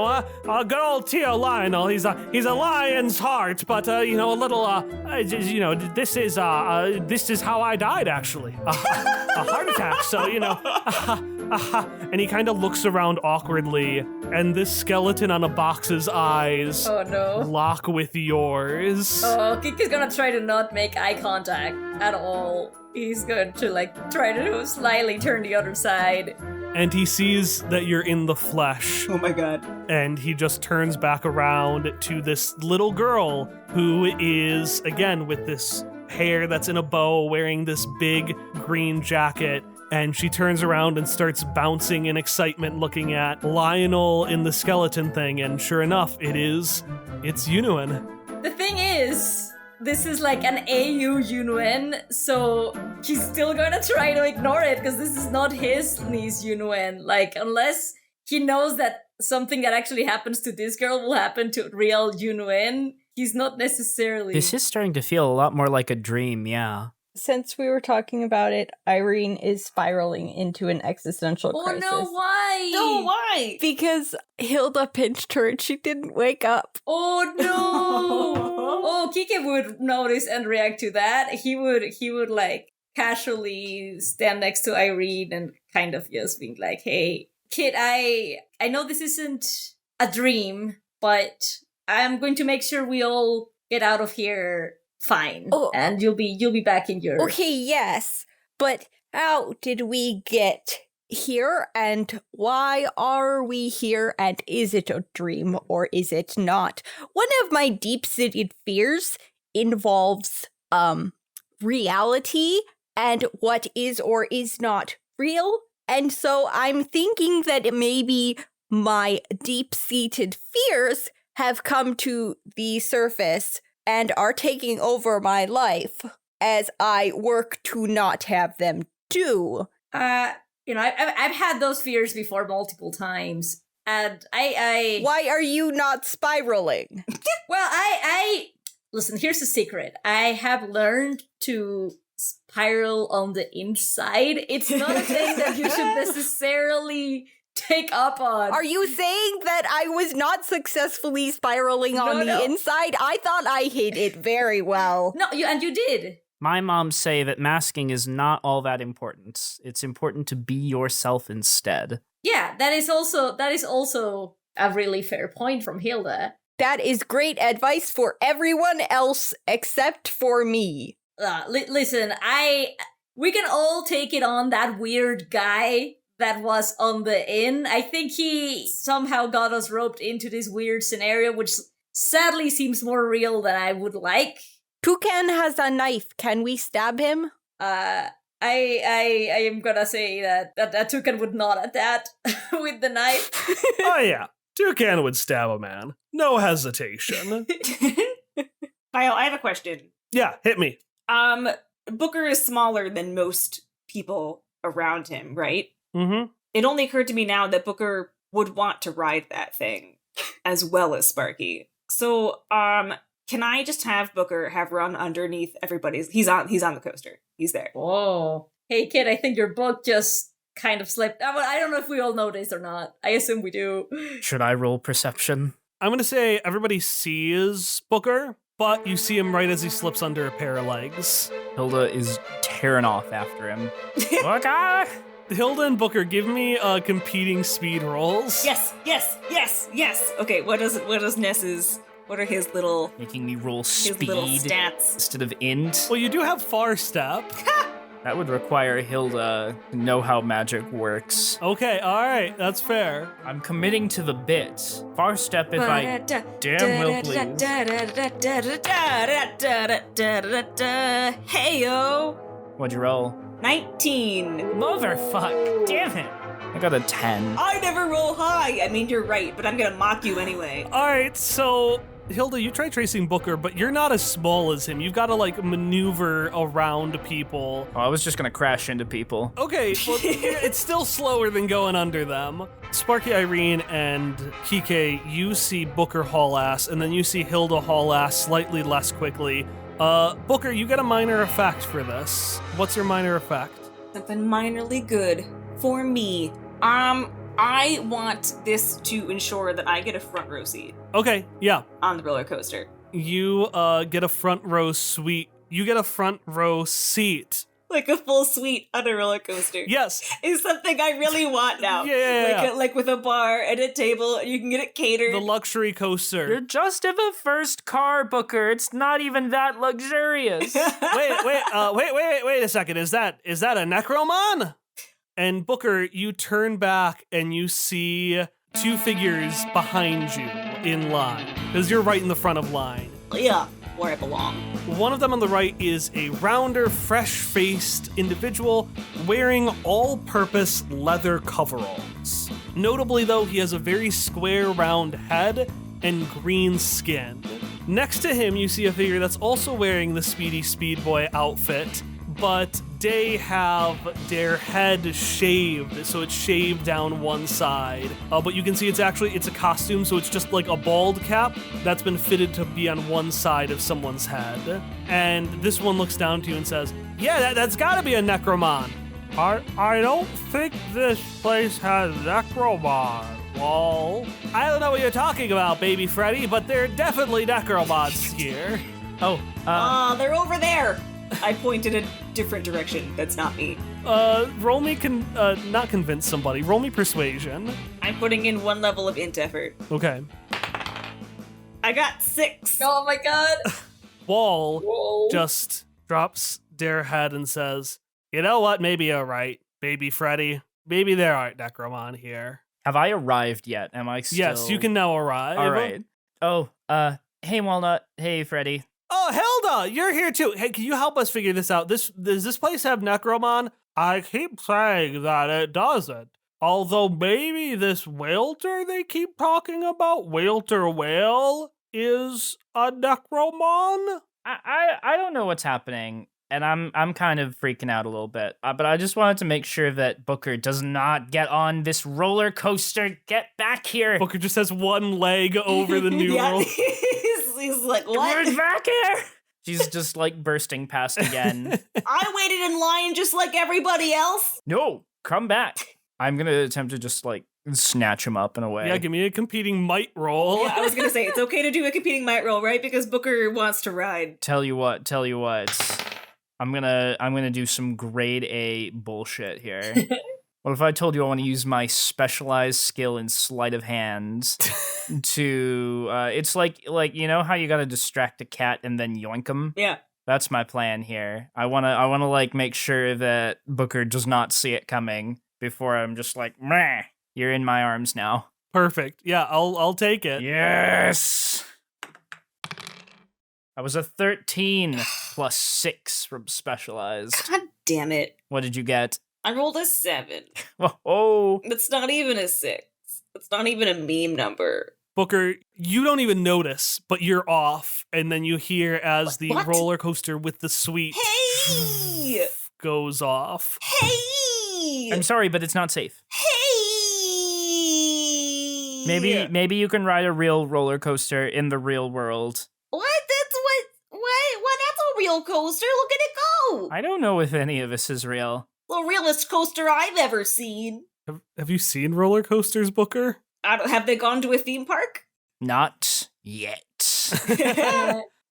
old Tio Lionel, he's a lion's heart, but, a little, this is how I died, actually. A heart attack, so, and he kind of looks around awkwardly, and this skeleton on a box's eyes lock with yours. Oh, Kik is gonna try to not make eye contact at all. He's going to, try to slyly turn the other side. And he sees that you're in the flesh. Oh my god. And he just turns back around to this little girl who is, again, with this hair that's in a bow, wearing this big green jacket. And she turns around and starts bouncing in excitement, looking at Lionel in the skeleton thing. And sure enough, it's Yunuin. The thing is, this is like an AU Yunuin, so he's still gonna try to ignore it because this is not his niece Yunuin. Unless he knows that something that actually happens to this girl will happen to real Yunuin, he's not necessarily. This is starting to feel a lot more like a dream, yeah. Since we were talking about it, Irene is spiraling into an existential crisis. Oh no, why? No, why? Because Hilda pinched her and she didn't wake up. Oh no! Oh, Kike would notice and react to that. He would casually stand next to Irene and kind of just being like, "Hey, kid, I know this isn't a dream, but I'm going to make sure we all get out of here fine, and you'll be back in your." Okay, yes, but how did we get here, and why are we here, and is it a dream or is it not? One of my deep-seated fears involves reality and what is or is not real, and so I'm thinking that maybe my deep-seated fears have come to the surface and are taking over my life as I work to not have them do. I've had those fears before multiple times, and I Why are you not spiraling? Well, I listen, here's the secret. I have learned to spiral on the inside. It's not a thing that you should necessarily take up on. Are you saying that I was not successfully spiraling on the inside? I thought I hid it very well. No, you did. My moms say that masking is not all that important. It's important to be yourself instead. Yeah, that is also a really fair point from Hilda. That is great advice for everyone else except for me. Listen, we can all take it on that weird guy that was on the inn. I think he somehow got us roped into this weird scenario, which sadly seems more real than I would like. Toucan has a knife. Can we stab him? I am gonna say that Toucan would nod at that with the knife. Oh yeah, Toucan would stab a man. No hesitation. Kyle, I have a question. Yeah, hit me. Booker is smaller than most people around him, right? Mm-hmm. It only occurred to me now that Booker would want to ride that thing as well as Sparky. So, Can I just have Booker have run underneath everybody's? He's on the coaster. He's there. Whoa. Hey, kid, I think your book just kind of slipped. I don't know if we all know this or not. I assume we do. Should I roll perception? I'm going to say everybody sees Booker, but you see him right as he slips under a pair of legs. Hilda is tearing off after him. Booker! Hilda and Booker, give me competing speed rolls. Yes. Okay, what are his little Making me roll his speed little stats? instead of int. Well, you do have far step. That would require Hilda to know how magic works. Okay, all right, that's fair. I'm committing to the bit. Far step if I damn well please. Heyo. What'd you roll? 19. Motherfuck! Damn it! I got a 10. I never roll high. I mean, you're right, but I'm gonna mock you anyway. All right, so Hilda, you try tracing Booker, but you're not as small as him. You've got to like maneuver around people. Oh, I was just gonna crash into people. Okay, well, it's still slower than going under them. Sparky, Irene, and Kike, you see Booker haul ass, and then you see Hilda haul ass slightly less quickly. Booker, you get a minor effect for this. What's your minor effect? Something minorly good for me. I want this to ensure that I get a front row seat Okay, yeah. on the roller coaster. You get a front row suite. You get a front row seat. Like a full suite on a roller coaster. Yes. Is something I really want now. Yeah. Like with a bar and a table, you can get it catered. The luxury coaster. You're just in the first car, Booker. It's not even that luxurious. Wait a second. Is that a Necromon? And Booker, you turn back and you see two figures behind you in line, because you're right in the front of line. Yeah, where I belong. One of them on the right is a rounder, fresh-faced individual wearing all-purpose leather coveralls. Notably, though, he has a very square, round head and green skin. Next to him, you see a figure that's also wearing the Speedy Speed Boy outfit, but they have their head shaved, so it's shaved down one side. But you can see it's a costume, so it's just like a bald cap that's been fitted to be on one side of someone's head. And this one looks down to you and says, yeah, that's gotta be a Necromon. I don't think this place has Necromon. Well, I don't know what you're talking about, Baby Freddy, but there are definitely Necromons here. They're over there. I pointed a different direction. That's not me. Roll me not convince somebody. Roll me persuasion. I'm putting in one level of int effort. Okay. I got 6. Oh my god. Wall just drops their head and says, you know what? Maybe you're right, Baby Freddy. Maybe there aren't Necromon here. Have I arrived yet? Am I still... Yes, you can now arrive. All right. Oh, hey, Walnut. Hey, Freddy. Oh, Hilda, you're here too. Hey, can you help us figure this out? Does this place have Necromon? I keep saying that it doesn't. Although maybe this Walter they keep talking about, Walter Whale, is a Necromon? I don't know what's happening, and I'm kind of freaking out a little bit. But I just wanted to make sure that Booker does not get on this roller coaster. Get back here. Booker just has one leg over the numeral. He's like, what? Get back here. She's just like bursting past again. I waited in line just like everybody else. No, come back. I'm going to attempt to just like snatch him up in a way. Yeah, give me a competing might roll. Yeah, I was going to say, it's okay to do a competing might roll, right? Because Booker wants to ride. Tell you what. I'm gonna do some grade A bullshit here. What if I told you I want to use my specialized skill in sleight of hand to it's like you know how you gotta distract a cat and then yoink him? Yeah. That's my plan here. I wanna like make sure that Booker does not see it coming before I'm just like, meh, you're in my arms now. Perfect. Yeah, I'll take it. Yes. I was a 13 plus 6 from specialized. God damn it. What did you get? I rolled a 7. Oh. That's not even a 6. It's not even a meme number. Booker, you don't even notice, but you're off, and then you hear as the What? roller coaster with the suite Hey! goes off. Hey! I'm sorry, but it's not safe. Hey! Maybe you can ride a real roller coaster in the real world. What? real coaster. Look at it go. I don't know if any of this is real. The realest coaster I've ever seen. Have you seen roller coasters, Booker? Have they gone to a theme park? Not yet.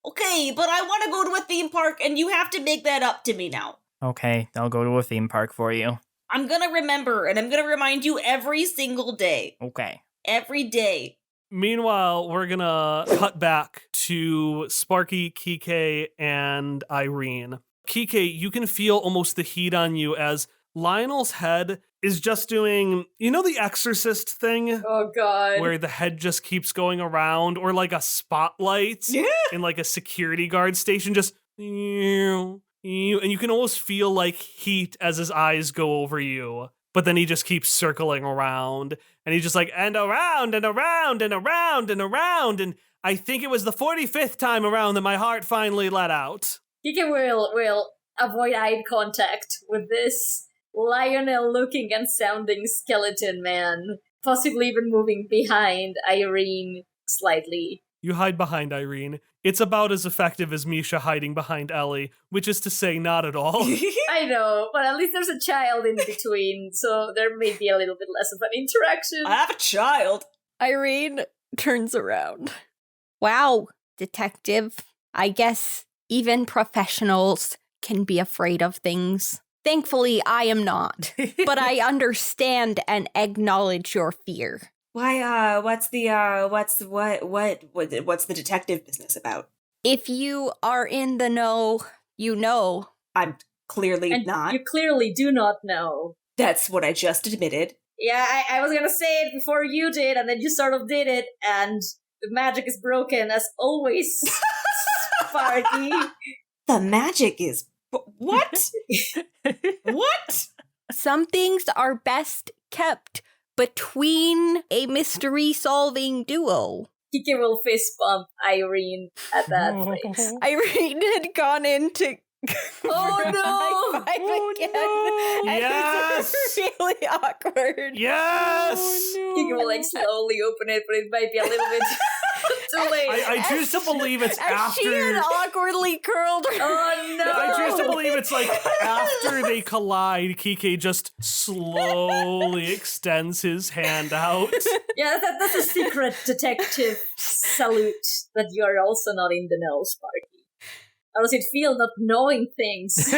Okay, but I want to go to a theme park, and you have to make that up to me now. Okay, I'll go to a theme park for you. I'm gonna remember, and I'm gonna remind you every single day. Okay. Every day. Meanwhile, we're gonna cut back to Sparky, Kike, and Irene. Kike, you can feel almost the heat on you as Lionel's head is just doing, you know, the Exorcist thing? Oh, God. Where the head just keeps going around, or like a spotlight in like a security guard station, just and you can almost feel like heat as his eyes go over you. But then he just keeps circling around, and he's just like, and around, and around, and around, and around, and I think it was the 45th time around that my heart finally let out. Kike will avoid eye contact with this Lionel-looking and sounding skeleton man, possibly even moving behind Irene slightly. You hide behind Irene. It's about as effective as Misha hiding behind Ellie, which is to say not at all. I know, but at least there's a child in between, so there may be a little bit less of an interaction. I have a child. Irene turns around. Wow, detective. I guess even professionals can be afraid of things. Thankfully, I am not, but I understand and acknowledge your fear. Why, what's the detective business about? If you are in the know, you know. I'm clearly And not. you clearly do not know. That's what I just admitted. Yeah, I was gonna say it before you did, and then you sort of did it, and the magic is broken, as always, Sparky. The magic is... What? What? Some things are best kept between a mystery-solving duo. Kike will fist bump Irene at that place. Irene had gone into... Oh no! Again. no! And Yes! it's really awkward. Yes! Kike will slowly open it, but it might be a little bit too late. I choose to believe it's As she had after... awkwardly curled her. Oh no! I choose to believe it's like after they collide, Kike just slowly extends his hand out. Yeah, that's a secret detective salute that you are also not in the know, Sparky. How does it feel not knowing things?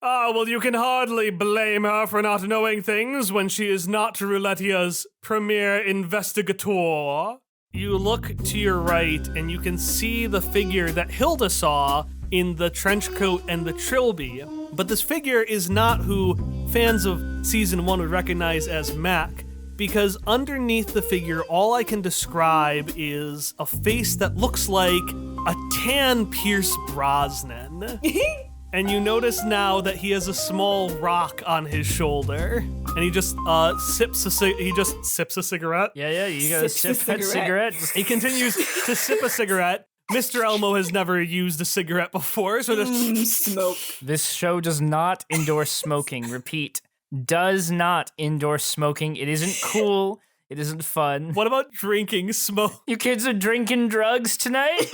Ah, well, you can hardly blame her for not knowing things when she is not Roulettia's premier investigator. You look to your right, and you can see the figure that Hilda saw in the trench coat and the trilby. But this figure is not who fans of Season 1 would recognize as Mac, because underneath the figure, all I can describe is a face that looks like a tan Pierce Brosnan. And you notice now that he has a small rock on his shoulder, and he just sips a cigarette. Yeah, you gotta Sips sip a that cigarette. He continues to sip a cigarette. Mr. Elmo has never used a cigarette before, so just Smoke. This show does not endorse smoking. Repeat, does not endorse smoking. It isn't cool. It isn't fun. What about drinking smoke? You kids are drinking drugs tonight?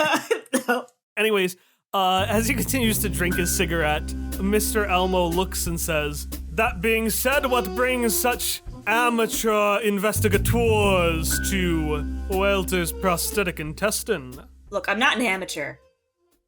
No. Anyways, as he continues to drink his cigarette, Mr. Elmo looks and says, "That being said, what brings such amateur investigators to Welter's prosthetic intestine?" Look, I'm not an amateur.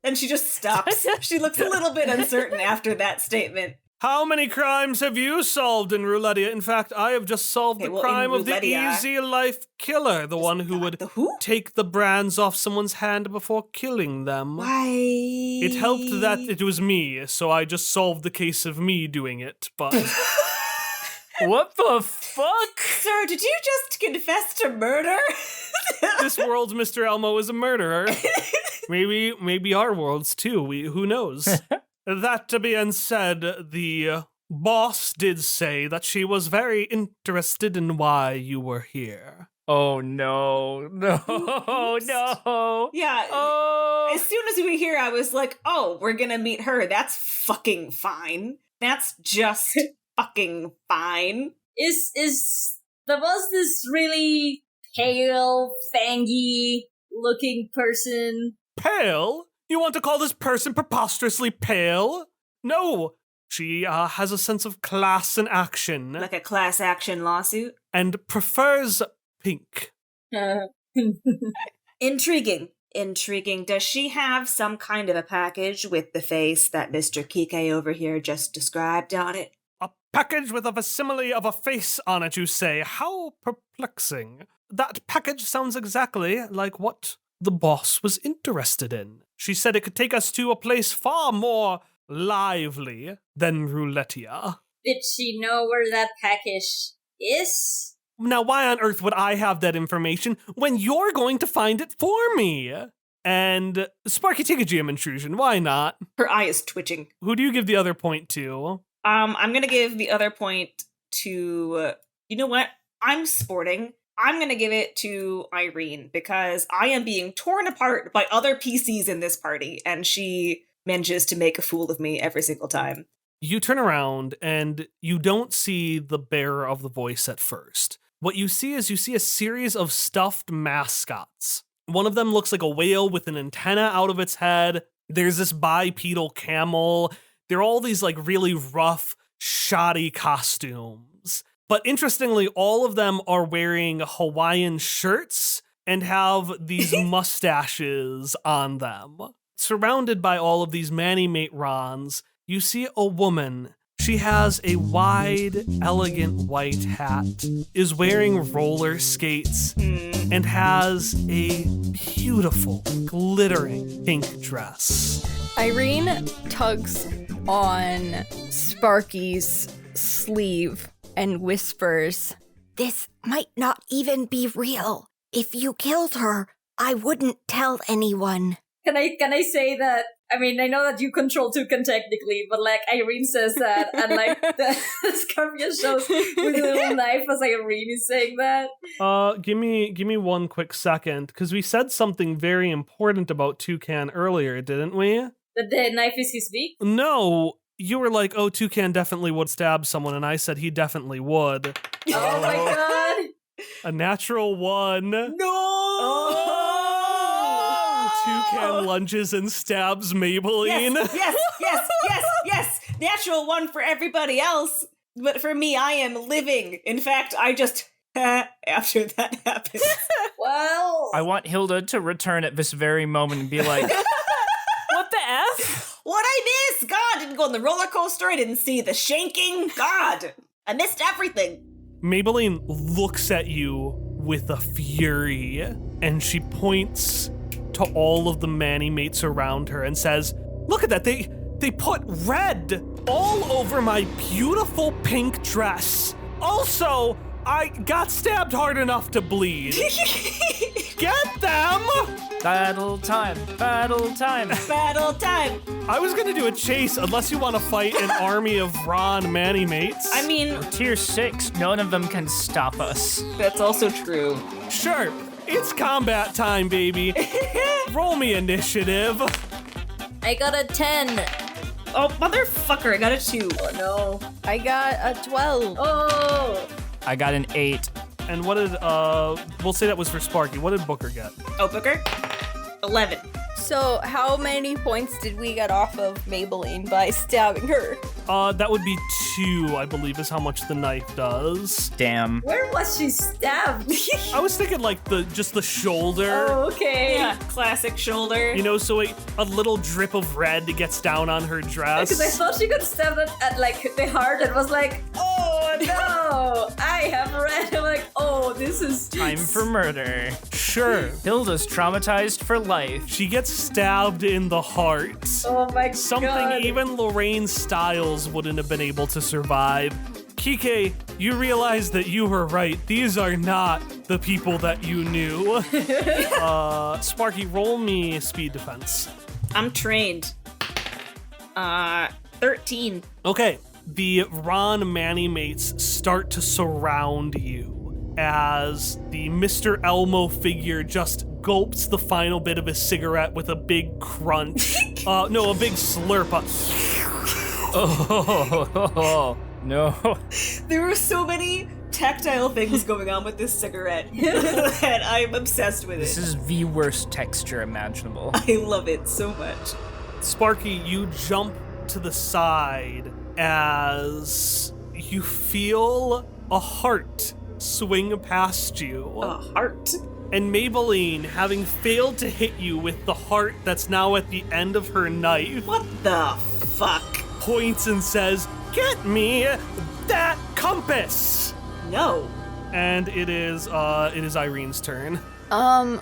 Then she just stops. She looks a little bit uncertain after that statement. How many crimes have you solved in Roulettia? In fact, I have just solved Okay, the well, crime in of the Roulettia- easy life killer, the one who would The who? take the brands off someone's hand before killing them. Why? It helped that it was me, so I just solved the case of me doing it, but... What the fuck? Sir, did you just confess to murder? This world's Mr. Elmo is a murderer. Maybe our world's too, who knows? That being said, the boss did say that she was very interested in why you were here. Oh no. No. Yeah. Oh. As soon as we were here, I was like, oh, we're gonna meet her. That's fucking fine. That's just fucking fine. There was this really pale, fangy looking person. Pale? You want to call this person preposterously pale? No. She has a sense of class and action. Like a class action lawsuit? And prefers pink. Intriguing. Does she have some kind of a package with the face that Mr. Kike over here just described on it? A package with a facsimile of a face on it, you say? How perplexing. That package sounds exactly like what the boss was interested in. She said it could take us to a place far more lively than Roulettia. Did she know where that package is? Now, why on earth would I have that information when you're going to find it for me? And Sparky, take a GM intrusion. Why not? Her eye is twitching. Who do you give the other point to? I'm gonna give the other point to... you know what? I'm sporting. I'm gonna give it to Irene because I am being torn apart by other PCs in this party, and she manages to make a fool of me every single time. You turn around and you don't see the bearer of the voice at first. What you see is a series of stuffed mascots. One of them looks like a whale with an antenna out of its head. There's this bipedal camel. They're all these like really rough, shoddy costumes. But interestingly, all of them are wearing Hawaiian shirts and have these mustaches on them. Surrounded by all of these Manimate Rons, you see a woman. She has a wide, elegant white hat, is wearing roller skates, and has a beautiful, glittering pink dress. Irene tugs on Sparky's sleeve and whispers, "This might not even be real. If you killed her, I wouldn't tell anyone." Can I say that? I mean, I know that you control Toucan technically, but like Irene says that, and like the Scorpio shows with a little knife as Irene is saying that. Give me one quick second, because we said something very important about Toucan earlier, didn't we? That the knife is his beak? No, you were like, oh, Toucan definitely would stab someone, and I said he definitely would. Oh my god! A natural 1. No! Toucan lunges and stabs Maybelline. Yes. Natural 1 for everybody else. But for me, I am living. In fact, I just... after that happens. Well... I want Hilda to return at this very moment and be like, what the F? What I missed? God, I didn't go on the roller coaster. I didn't see the shanking. God, I missed everything. Maybelline looks at you with a fury, and she points to all of the Manimates around her and says, "Look at that, they put red all over my beautiful pink dress. Also, I got stabbed hard enough to bleed." Get them! Battle time. Battle time. I was gonna do a chase unless you want to fight an army of Ron Manimates. I mean, Tier 6, none of them can stop us. that's also true. Sure, it's combat time, baby. Roll me initiative. I got a 10. Oh, motherfucker, I got a 2. Oh no. I got a 12. Oh! I got an 8. And what did, we'll say that was for Sparky. What did Booker get? Oh, Booker? 11. So how many points did we get off of Maybelline by stabbing her? That would be 2, I believe, is how much the knife does. Damn. Where was she stabbed? I was thinking like just the shoulder. Oh, okay. Yeah, classic shoulder. You know, so a little drip of red gets down on her dress. Because I thought she got stabbed at like the heart and was like, oh no, I have red. I'm like, oh, this is Time for murder. Sure. Hilda's traumatized for life. She gets stabbed in the heart. Oh my Something god. even Lorraine Stiles wouldn't have been able to survive. Kike, you realize that you were right. These are not the people that you knew. Sparky, roll me speed defense. I'm trained. 13. Okay, the Ron Manimates start to surround you as the Mr. Elmo figure just gulps the final bit of his cigarette with a big crunch. A big slurp. Oh, no. There were so many tactile things going on with this cigarette, and I'm obsessed with This it. is the worst texture imaginable. I love it so much. Sparky, you jump to the side as you feel a heart swing past you. A heart. And Maybelline, having failed to hit you with the heart that's now at the end of her knife, What the fuck? points and says, "Get me that compass!" No. And it is Irene's turn. I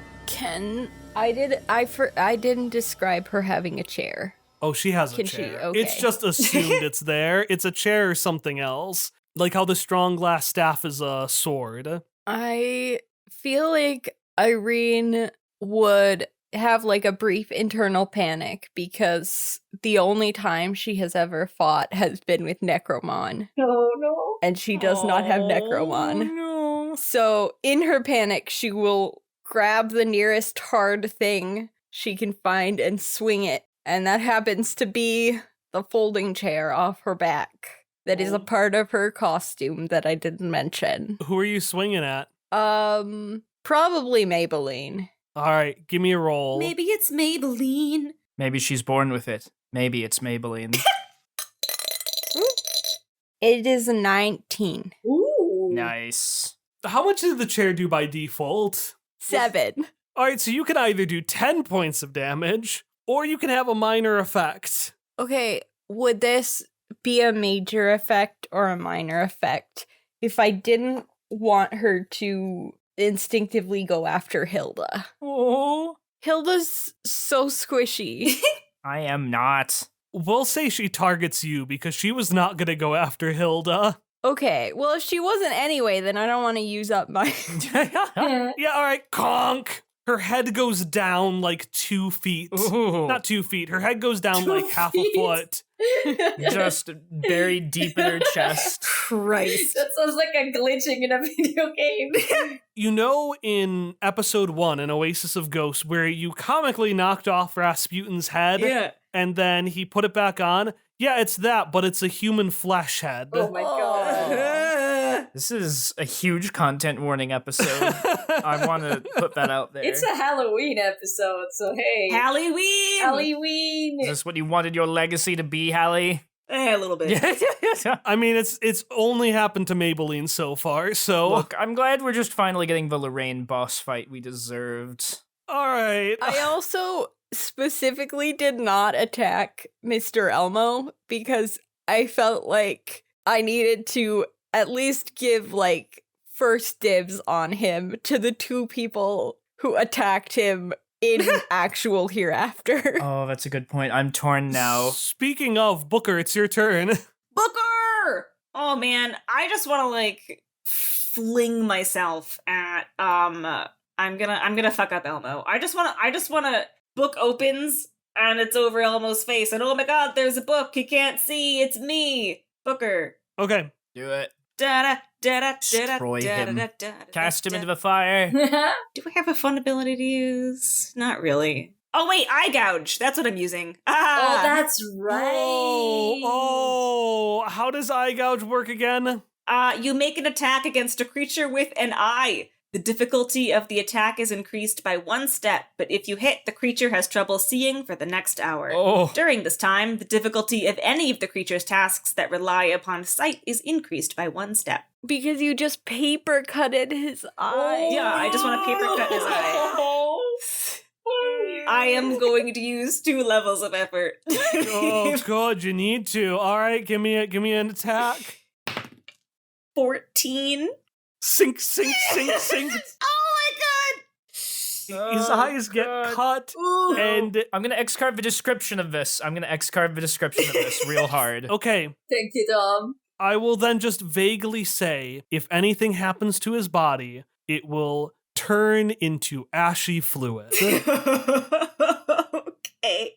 didn't describe her having a chair. Oh, she has a Can she? chair. Okay. It's just assumed it's there. It's a chair or something else. Like how the strong glass staff is a sword. I feel like Irene would have like a brief internal panic because the only time she has ever fought has been with Necromon. Oh no. And she does not have Necromon. No. So in her panic, she will grab the nearest hard thing she can find and swing it. And that happens to be the folding chair off her back. That is a part of her costume that I didn't mention. Who are you swinging at? Probably Maybelline. All right, give me a roll. Maybe it's Maybelline. Maybe she's born with it. Maybe it's Maybelline. It is a 19. Ooh. Nice. How much did the chair do by default? 7. All right, so you can either do 10 points of damage, or you can have a minor effect. Okay, would this be a major effect or a minor effect if I didn't want her to instinctively go after Hilda? Oh. Hilda's so squishy. I am not. We'll say she targets you because she was not going to go after Hilda. Okay, well, if she wasn't anyway, then I don't want to use up my... Yeah, all right, conk. Her head goes down like 2 feet. Ooh. Not 2 feet. Her head goes down 2 like half a feet. foot. Just buried deep in her chest. Christ. That sounds like a glitching in a video game. You know in episode 1, in Oasis of Ghosts, where you comically knocked off Rasputin's head Yeah. and then he put it back on? Yeah, it's that, but it's a human flesh head. Oh my god. This is a huge content warning episode. I want to put that out there. It's a Halloween episode, so hey. Hallieween. Halloween. Is this what you wanted your legacy to be, Hallie? A little bit. I mean, it's only happened to Maybelline so far, so... Look, I'm glad we're just finally getting the Lorraine boss fight we deserved. All right. I also specifically did not attack Mr. Elmo because I felt like I needed to at least give, like, first dibs on him to the 2 people who attacked him in actual hereafter. Oh, that's a good point. I'm torn now. Speaking of, Booker, it's your turn. Booker! Oh man, I just want to like fling myself at I'm gonna fuck up Elmo. I just wanna book opens and it's over Elmo's face and oh my god, there's a book he can't see. It's me, Booker. Okay. Do it. Destroy him. Cast him into the fire. Do I have a fun ability to use? Not really. Oh wait, eye gouge. That's what I'm using. Oh, that's right. Oh, how does eye gouge work again? You make an attack against a creature with an eye. The difficulty of the attack is increased by 1 step, but if you hit, the creature has trouble seeing for the next hour. Oh. During this time, the difficulty of any of the creature's tasks that rely upon sight is increased by 1 step. Because you just paper cutted his eye. Yeah, I just want to paper cut his eye. I am going to use 2 levels of effort. Oh god, you need to. All right, give me an attack. 14. Sink, sink, sink, sink. Oh His eyes get cut, and I'm gonna X-carve the description of this. Real hard. okay. Thank you, Dom. I will then just vaguely say, if anything happens to his body, it will turn into ashy fluid. Okay.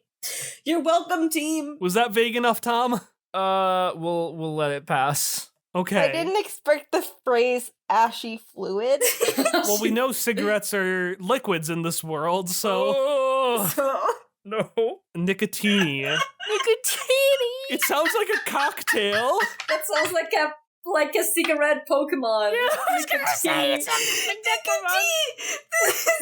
You're welcome, team. Was that vague enough, Tom? We'll let it pass. Okay. I didn't expect the phrase ashy fluid. Well, we know cigarettes are liquids in this world, so... No. Nicotine. Nicotini. It sounds like a cocktail. That sounds like a like a cigarette Pokemon. Yeah, I was gonna say it's a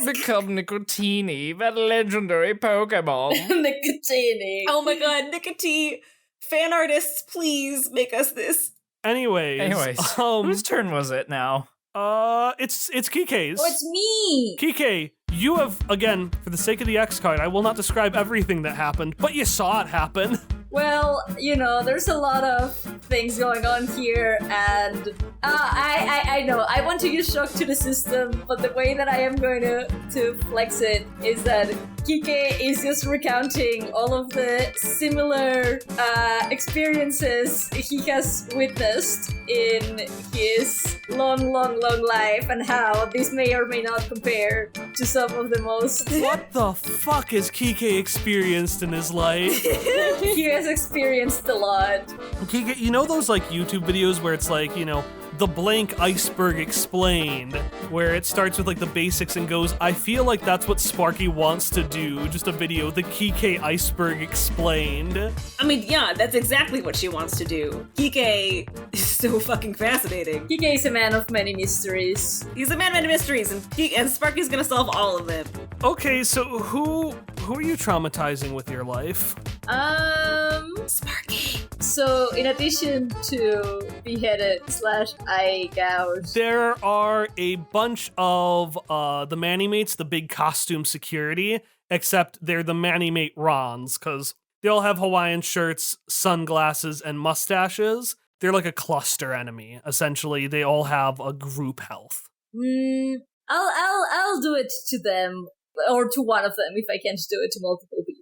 Pokemon. Become Nicotini, that legendary Pokemon. Nicotini. Oh my god, Nicotine! Fan artists, please make us this. Anyways, whose turn was it now? It's Kike's. Oh, it's me! Kike, you have, again, for the sake of the X card, I will not describe everything that happened, but you saw it happen. Well, there's a lot of things going on here, and I know, I want to use shock to the system, but the way that I am going to flex it is that Kike is just recounting all of the similar experiences he has witnessed in his long life, and how this may or may not compare to some of the most... What the fuck has Kike experienced in his life? He has experienced a lot. Kike, you know those like YouTube videos where it's like, the blank iceberg explained, where it starts with like the basics and goes, I feel like that's what Sparky wants to do, just a video, the Kike iceberg explained. I mean, yeah, that's exactly what she wants to do. Kike is so fucking fascinating. Kike is a man of many mysteries. He's a man of many mysteries, and Sparky's gonna solve all of them. Okay, so who are you traumatizing with your life? Sparky. So, in addition to beheaded / eye gouge, there are a bunch of the Manimates, the big costume security, except they're the Manimate Rons, because they all have Hawaiian shirts, sunglasses, and mustaches. They're like a cluster enemy, essentially. They all have a group health. I'll do it to them, or to one of them, if I can't do it to multiple people.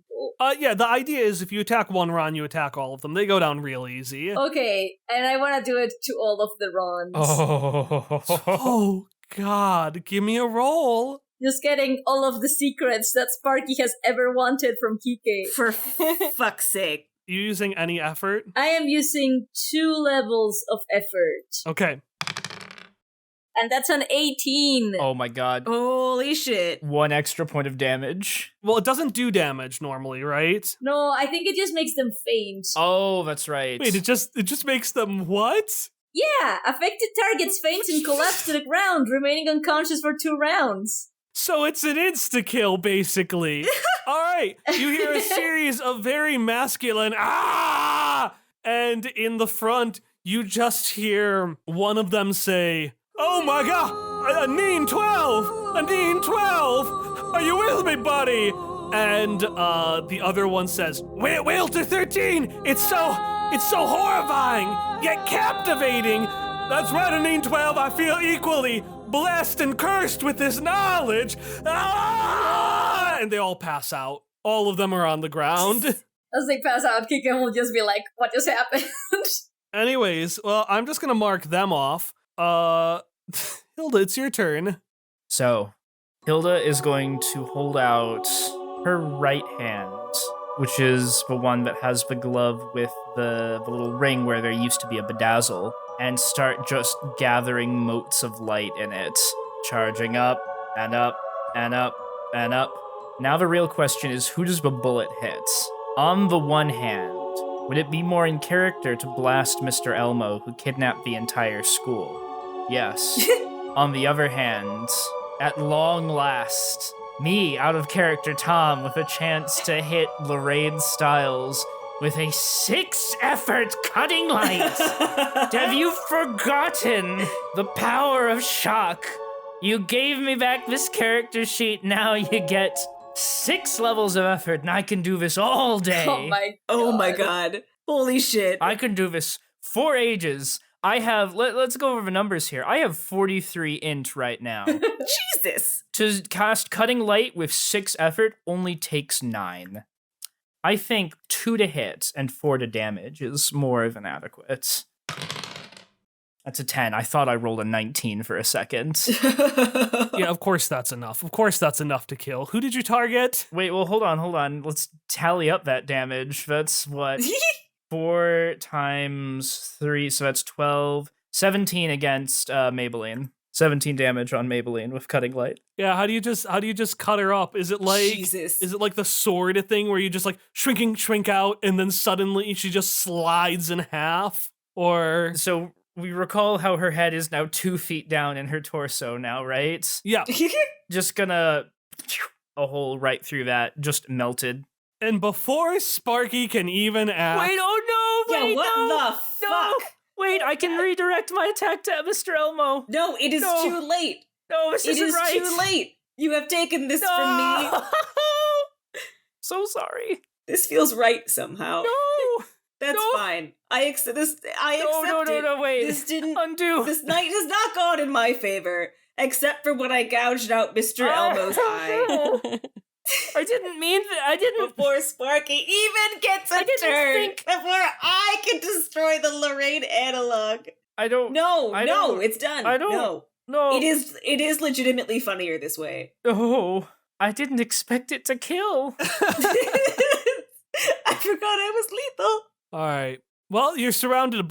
Yeah, the idea is if you attack one Ron, you attack all of them. They go down real easy. Okay, and I want to do it to all of the Rons. Oh, God, give me a roll. Just getting all of the secrets that Sparky has ever wanted from Kike. For fuck's sake. You using any effort? I am using 2 levels of effort. Okay. And that's an 18. Oh my god. Holy shit. 1 extra point of damage. Well, it doesn't do damage normally, right? No, I think it just makes them faint. Oh, that's right. Wait, it just makes them what? Yeah, affected targets faint and collapse to the ground, remaining unconscious for 2 rounds. So it's an insta-kill, basically. All right, you hear a series of very masculine ah! And in the front, you just hear one of them say, oh my god, a Neen 12! A Neen 12! Are you with me, buddy? And the other one says, Whalter 13! It's so horrifying, yet captivating! That's right, a Neen 12, I feel equally blessed and cursed with this knowledge! Ah! And they all pass out. All of them are on the ground. As they pass out, Kike will just be like, what just happened? Anyways, well, I'm just gonna mark them off. Hilda, it's your turn. So, Hilda is going to hold out her right hand, which is the one that has the glove with the little ring where there used to be a bedazzle, and start just gathering motes of light in it, charging up, and up, and up, and up. Now the real question is, who does the bullet hit? On the one hand, would it be more in character to blast Mr. Elmo, who kidnapped the entire school? Yes. On the other hand, at long last, me, out of character Tom, with a chance to hit Lorraine Styles with a 6-effort cutting light. Have you forgotten the power of shock? You gave me back this character sheet, now you get 6 levels of effort, and I can do this all day. Oh my god. Holy shit. I can do this for ages. I have, let's go over the numbers here. I have 43 int right now. Jesus. To cast Cutting Light with 6 effort only takes 9. I think 2 to hit and 4 to damage is more than adequate. That's a 10. I thought I rolled a 19 for a second. Yeah, of course that's enough. Of course that's enough to kill. Who did you target? Wait, well, hold on. Let's tally up that damage. That's what? 4 times 3, so that's 12. 17 against Maybelline. 17 damage on Maybelline with Cutting Light. Yeah, how do you just cut her up? Is it like Jesus. Is it like the sword thing where you just like shrink out and then suddenly she just slides in half? Or so we recall how her head is now 2 feet down in her torso now, right? Yeah. Just gonna a hole right through that, just melted. And before Sparky can even act... Wait, oh no! Wait, what no! the fuck? Wait, I can redirect my attack to Mr. Elmo. No, it is too late. No, this isn't right. It is too late. You have taken this from me. So sorry. This feels right somehow. No! That's fine. I accept this. I accept it. No, wait. This didn't undo. This night has not gone in my favor, except for when I gouged out Mr. Elmo's eye. I didn't mean that. I didn't. Before Sparky even gets a turn, before I can destroy the Lorraine analog. I don't. No, it's done. I don't. No. It is legitimately funnier this way. Oh, I didn't expect it to kill. I forgot I was lethal. All right. Well, you're around a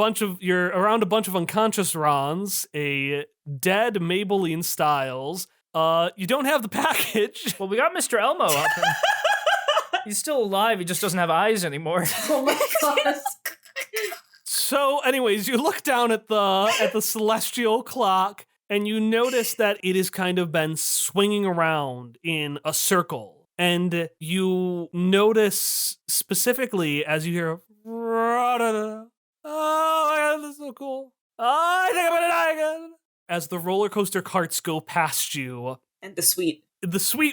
bunch of unconscious Rons, a dead Maybelline Styles. You don't have the package. Well, we got Mr. Elmo up. He's still alive. He just doesn't have eyes anymore. Oh my god. So, anyways, you look down at the celestial clock, and you notice that it has kind of been swinging around in a circle. And you notice specifically as you hear, oh my god, this is so cool. Oh, I think I'm gonna die again. As the roller coaster carts go past you. And the sweet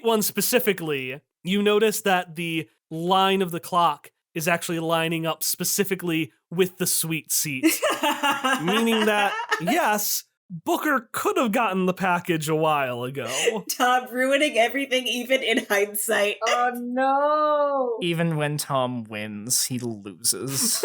one specifically, you notice that the line of the clock is actually lining up specifically with the sweet seat. Meaning that, yes, Booker could have gotten the package a while ago. Tom ruining everything even in hindsight. Oh no! Even when Tom wins, he loses.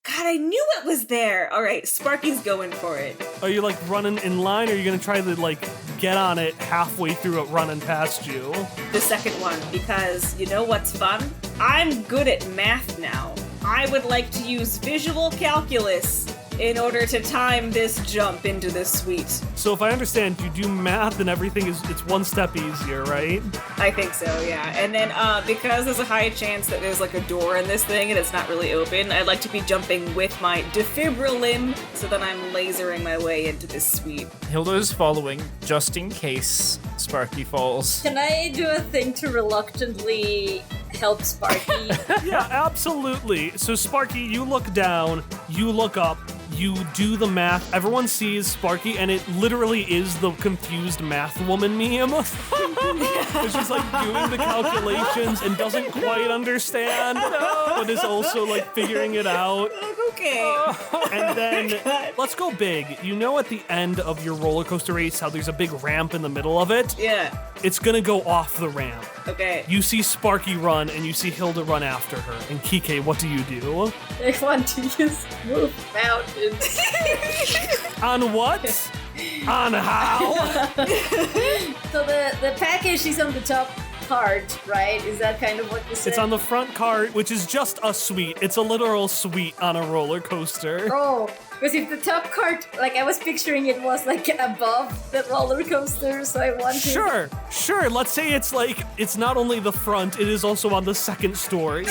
God, I knew it was there. All right, Sparky's going for it. Are you like running in line, or are you gonna try to like get on it halfway through it running past you? The second one, because you know what's fun? I'm good at math now. I would like to use visual calculus in order to time this jump into the suite. So if I understand, you do math and everything it's one step easier, right? I think so, yeah. And then because there's a high chance that there's like a door in this thing and it's not really open, I'd like to be jumping with my defibrillim so that I'm lasering my way into this suite. Hilda's following just in case Sparky falls. Can I do a thing to reluctantly help Sparky? Yeah, absolutely. So Sparky, you look down, you look up, you do the math. Everyone sees Sparky, and it literally is the confused math woman meme. She's like doing the calculations and doesn't quite understand, but is also like figuring it out. Okay. And then let's go big. You know, at the end of your roller coaster race, how there's a big ramp in the middle of it? Yeah. It's gonna go off the ramp. Okay. You see Sparky run, and you see Hilda run after her. And Kike, what do you do? I want to use move mountains. On what? On how? So the package is on the top cart, right? Is that kind of what you said? It's on the front cart, which is just a suite. It's a literal suite on a roller coaster. Oh, because if the top cart, like I was picturing it was like above the roller coaster, so I wanted... Sure. Let's say it's like, it's not only the front, it is also on the second story.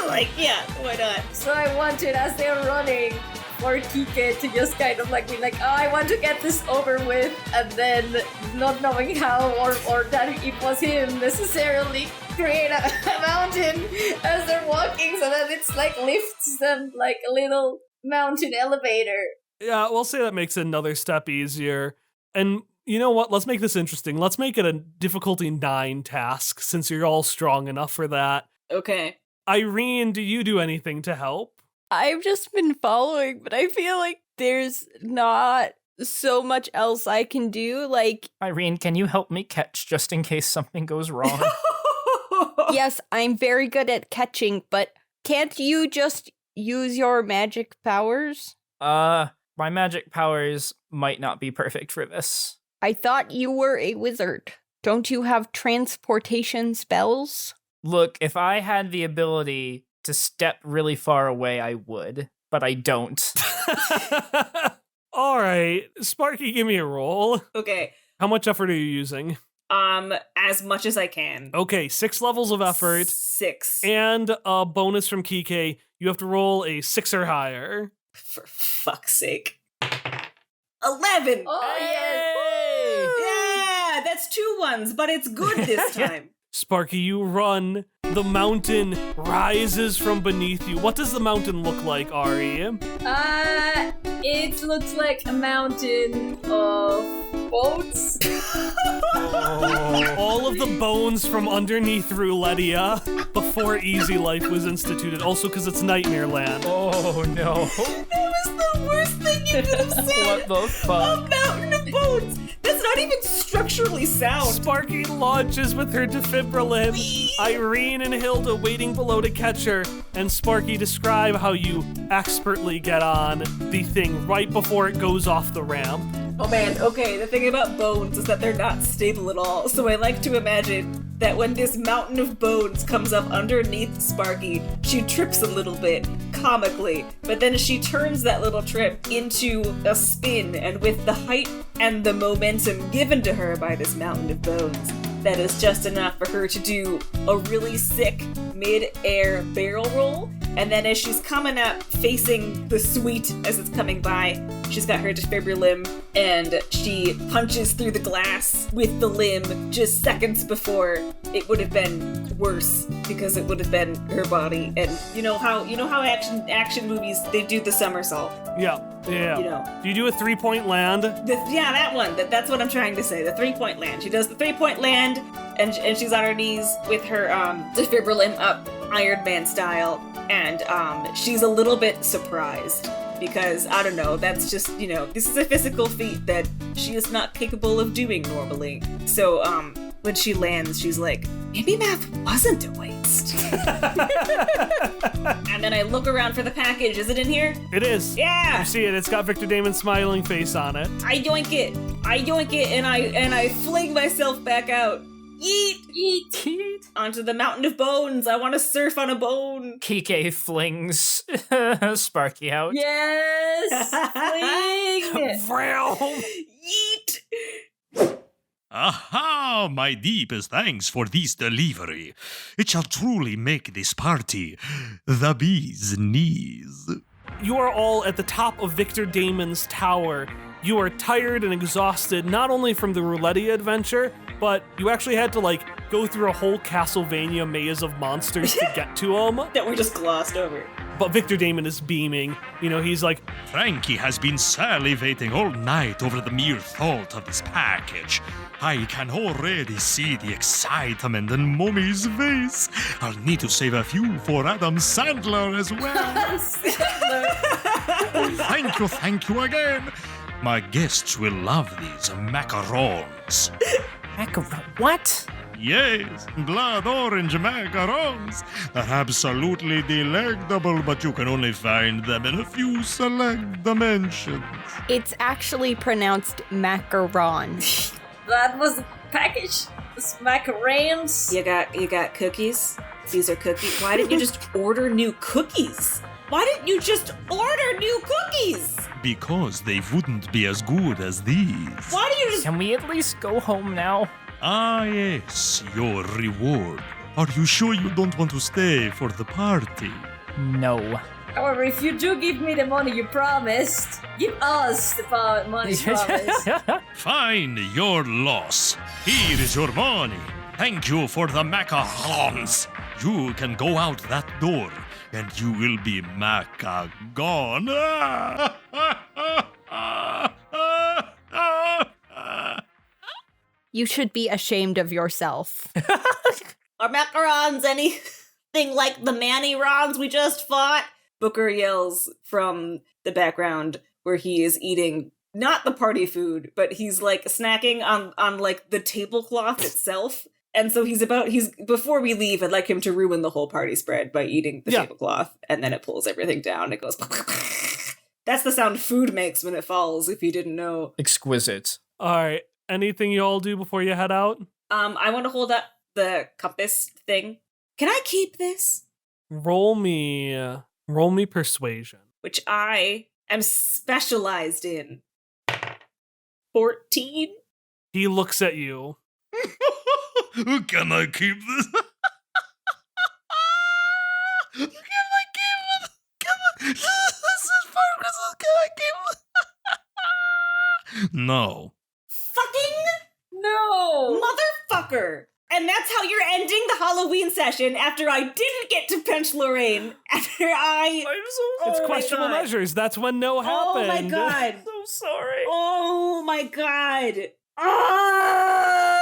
Like, yeah, why not? So I wanted, as they're running, for Kike to just kind of like be like, oh, I want to get this over with, and then not knowing how or that it was him necessarily create a mountain as they're walking, so that it's like lifts them like a little mountain elevator. Yeah, we'll say that makes it another step easier. And you know what? Let's make this interesting. Let's make it a difficulty 9 task, since you're all strong enough for that. Okay. Irene, do you do anything to help? I've just been following, but I feel like there's not so much else I can do. Like, Irene, can you help me catch just in case something goes wrong? Yes, I'm very good at catching, but can't you just use your magic powers? My magic powers might not be perfect for this. I thought you were a wizard. Don't you have transportation spells? Look, if I had the ability to step really far away, I would, but I don't. All right, Sparky, give me a roll. Okay. How much effort are you using? As much as I can. Okay, 6 levels of effort. 6. And a bonus from Kike. You have to roll a 6 or higher. For fuck's sake. 11! Oh, Yeah, that's 2 ones, but it's good this time. Sparky, you run. The mountain rises from beneath you. What does the mountain look like, Ari? It looks like a mountain of boats. All of the bones from underneath Roulettia before Easy Life was instituted. Also because it's Nightmare Land. Oh no. That was the worst thing you could have said. What the fuck? A mountain of bones. That's not even structurally sound. Sparky launches with her defibrillator. Irene and Hilda waiting below to catch her. And Sparky, describe how you expertly get on the thing right before it goes off the ramp. Oh man, okay, the thing about bones is that they're not stable at all, so I like to imagine that when this mountain of bones comes up underneath Sparky, she trips a little bit, comically, but then she turns that little trip into a spin, and with the height and the momentum given to her by this mountain of bones, that is just enough for her to do a really sick mid-air barrel roll, and then as she's coming up, facing the suite as it's coming by, she's got her defibrillator, and she punches through the glass with the limb just seconds before it would have been worse, because it would have been her body. And you know how action movies, they do the somersault. Yeah. You know. Do you do a 3-point land? Yeah, that one. That's what I'm trying to say. The 3-point land. She does the 3-point land, and she's on her knees with her defibrillator up, Iron Man style, and she's a little bit surprised. Because, I don't know, that's just, this is a physical feat that she is not capable of doing normally. So, when she lands, she's like, maybe math wasn't a waste. And then I look around for the package. Is it in here? It is. Yeah! You see it. It's got Victor Daemon's smiling face on it. I yoink it, and I fling myself back out. Yeet! Onto the mountain of bones. I want to surf on a bone. Kike flings Sparky out. Yes! Fling! Yeet! Aha! My deepest thanks for this delivery. It shall truly make this party the bee's knees. You are all at the top of Victor Daemon's tower. You are tired and exhausted, not only from the Roulettia adventure, but you actually had to, go through a whole Castlevania maze of monsters to get to them. That we just glossed over. But Victor Daemon is beaming. He's like, Frankie has been salivating all night over the mere thought of this package. I can already see the excitement in Mommy's face. I'll need to save a few for Adam Sandler as well. Thank you again. My guests will love these macarons. What? Yes, blood orange macarons. They're absolutely delectable, but you can only find them in a few select dimensions. It's actually pronounced macaron. That was the package. It's macarons. You got cookies? These are cookies. Why didn't you just order new cookies? Because they wouldn't be as good as these. Why do you just... Can we at least go home now? Ah, yes, your reward. Are you sure you don't want to stay for the party? No. However, if you do give me the money you promised, give us the money you promised. Fine, your loss. Here is your money. Thank you for the macarons. You can go out that door, and you will be maca-gone. You should be ashamed of yourself. Are macarons anything like the manny-rons we just fought? Booker yells from the background where he is eating not the party food, but he's snacking on the tablecloth itself. And so before we leave, I'd like him to ruin the whole party spread by eating the tablecloth, and then it pulls everything down. It goes. That's the sound food makes when it falls, if you didn't know. Exquisite. all right, anything you all do before you head out? I want to hold up the compass thing. Can I keep this? Roll me persuasion. Which I am specialized in. 14? He looks at you. Can I keep this? This is No. Fucking No! motherfucker! And that's how you're ending the Halloween session after I didn't get to pinch Lorraine. After I... It's Oh my questionable God. measures. That's when no happened. Oh my god. So sorry. Oh my god. Ah!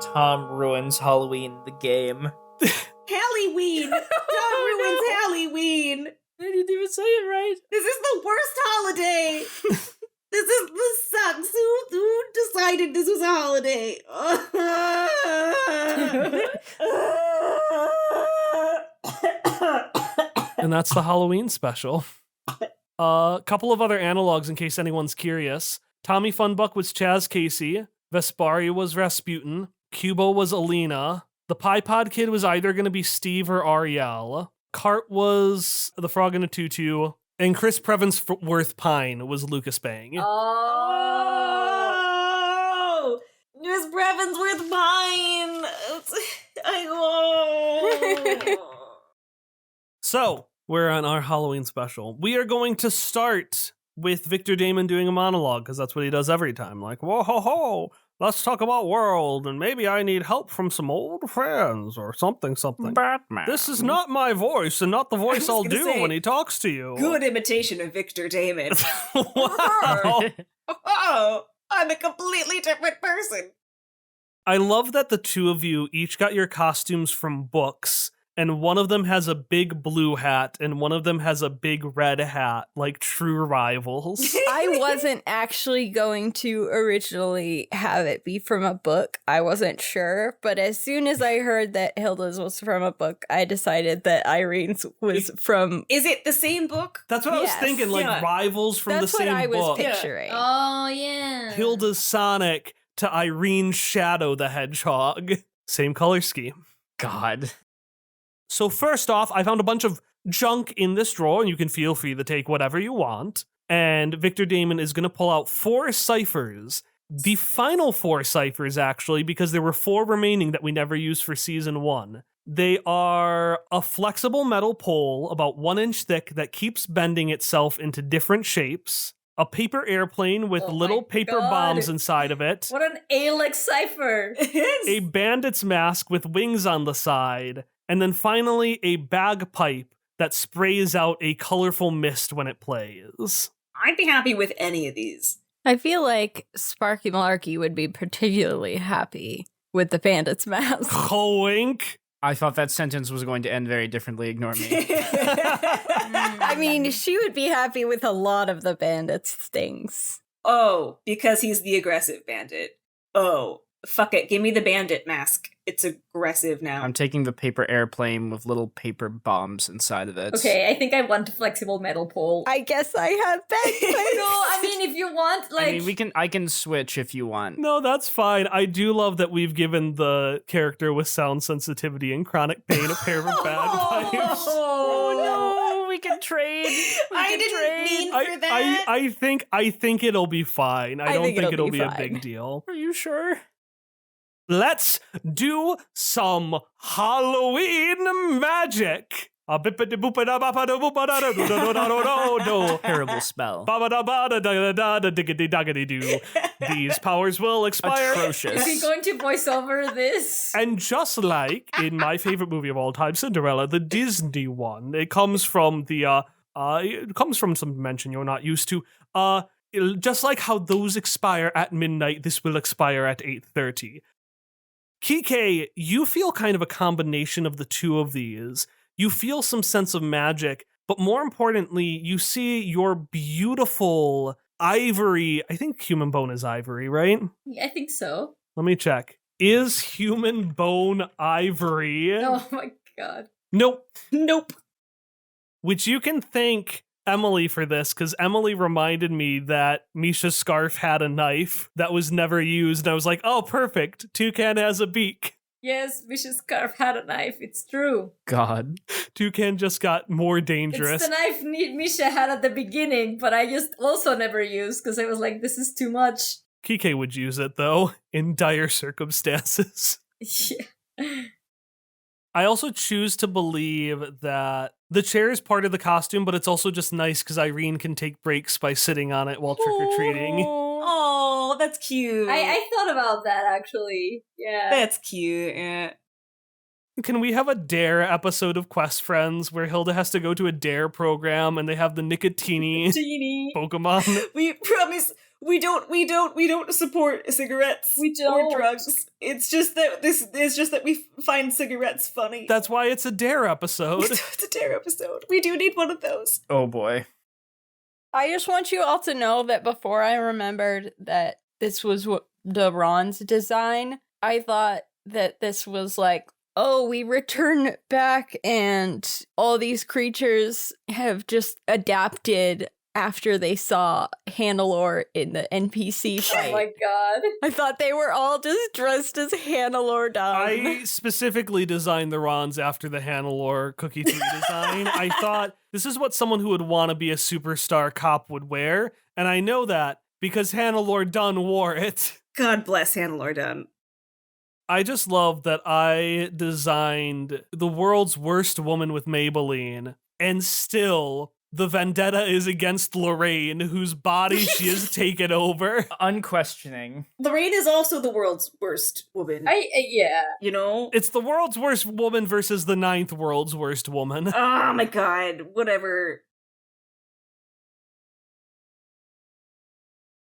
Tom ruins Halloween, the game. Hallieween! Tom ruins Hallieween! I didn't even say it right. This is the worst holiday! This sucks. Who decided this was a holiday? And that's the Halloween special. A couple of other analogs in case anyone's curious. Tommy Funbuck was Chaz Casey. Vespari was Rasputin. Cubo was Alina. The Pie Pod Kid was either going to be Steve or Ariel. Cart was the Frog in a Tutu. And Chris Prevensworth Pine was Lucas Bang. Oh! Miss Prevensworth Pine! So, we're on our Halloween special. We are going to start with Victor Daemon doing a monologue, because that's what he does every time. Like, whoa, ho, ho, let's talk about world, and maybe I need help from some old friends, or something. Batman. This is not my voice, and not the voice was I'll gonna do say, when he talks to you. Good imitation of Victor Daemon. Wow. Oh, I'm a completely different person. I love that the two of you each got your costumes from books, and one of them has a big blue hat, and one of them has a big red hat, like true rivals. I wasn't actually going to originally have it be from a book. I wasn't sure, but as soon as I heard that Hilda's was from a book, I decided that Irene's was from... Is it the same book? That's what I was Yes. thinking, like Yeah. rivals from That's the same what I was book. picturing. Oh, yeah. Hilda's Sonic to Irene's Shadow the Hedgehog. Same color scheme. God. So first off, I found a bunch of junk in this drawer, and you can feel free to take whatever you want. And Victor Daemon is going to pull out 4 ciphers. The final 4 ciphers, actually, because there were 4 remaining that we never used for season 1. They are a flexible metal pole about 1 inch thick that keeps bending itself into different shapes, a paper airplane with Oh little my paper God. bombs inside of it, What an Alex cipher. a bandit's mask with wings on the side, and then finally a bagpipe that sprays out a colorful mist when it plays. I'd be happy with any of these. I feel like Sparky Malarkey would be particularly happy with the bandit's mask. Wink. I thought that sentence was going to end very differently. Ignore me. I mean, she would be happy with a lot of the bandit's things. Oh, because he's the aggressive bandit. Oh, fuck it. Give me the bandit mask. It's aggressive now. I'm taking the paper airplane with little paper bombs inside of it. Okay, I think I want a flexible metal pole. I guess I have bagpipes. No, I mean, if you want, like... I mean, I can switch if you want. No, that's fine. I do love that we've given the character with sound sensitivity and chronic pain a pair of bagpipes. Oh, no, we can trade. I didn't mean for that. I think it'll be fine. I don't think it'll be a fine. big deal. Are you sure? Let's do some Halloween magic. Terrible spell. These powers will expire. Atrocious. Is he going to voice over this? And just like in my favorite movie of all time, Cinderella, the Disney one, it comes from some dimension you're not used to. Just like how those expire at midnight, this will expire at 8:30. Kike, you feel kind of a combination of the two of these. You feel some sense of magic, but more importantly, you see your beautiful ivory. I think human bone is ivory, right? I think so. Let me check. Is human bone ivory? Oh my god. Nope. Nope. Which you can thank Emily for this because Emily reminded me that Misha's scarf had a knife that was never used. And I was like, oh, perfect. Toucan has a beak. Yes, Misha's scarf had a knife. It's true. God. Toucan just got more dangerous. It's the knife Misha had at the beginning, but I just also never used because I was like, this is too much. Kike would use it, though, in dire circumstances. Yeah. I also choose to believe that the chair is part of the costume, but it's also just nice because Irene can take breaks by sitting on it while trick-or-treating. Oh, that's cute. I thought about that, actually. Yeah. That's cute. Yeah. Can we have a Dare episode of Quest Friends where Hilda has to go to a Dare program and they have the Nicotini Pokemon? We promise we don't support cigarettes or drugs. It's just that we find cigarettes funny. That's why it's a Dare episode. It's a Dare episode. We do need one of those. Oh boy. I just want you all to know that before I remembered that this was what the Ron's design, I thought that this was like, oh, we return back and all these creatures have just adapted after they saw Hannelore in the NPC fight. Oh my god. I thought they were all just dressed as Hannelore Dunn. I specifically designed the Rons after the Hannelore cookie tree design. I thought this is what someone who would want to be a superstar cop would wear, and I know that because Hannelore Dunn wore it. God bless Hannelore Dunn. I just love that I designed the world's worst woman with Maybelline, and still the vendetta is against Lorraine, whose body she has taken over. Unquestioning. Lorraine is also the world's worst woman. Yeah. You know? It's the world's worst woman versus the 9th world's worst woman. Oh my god, whatever.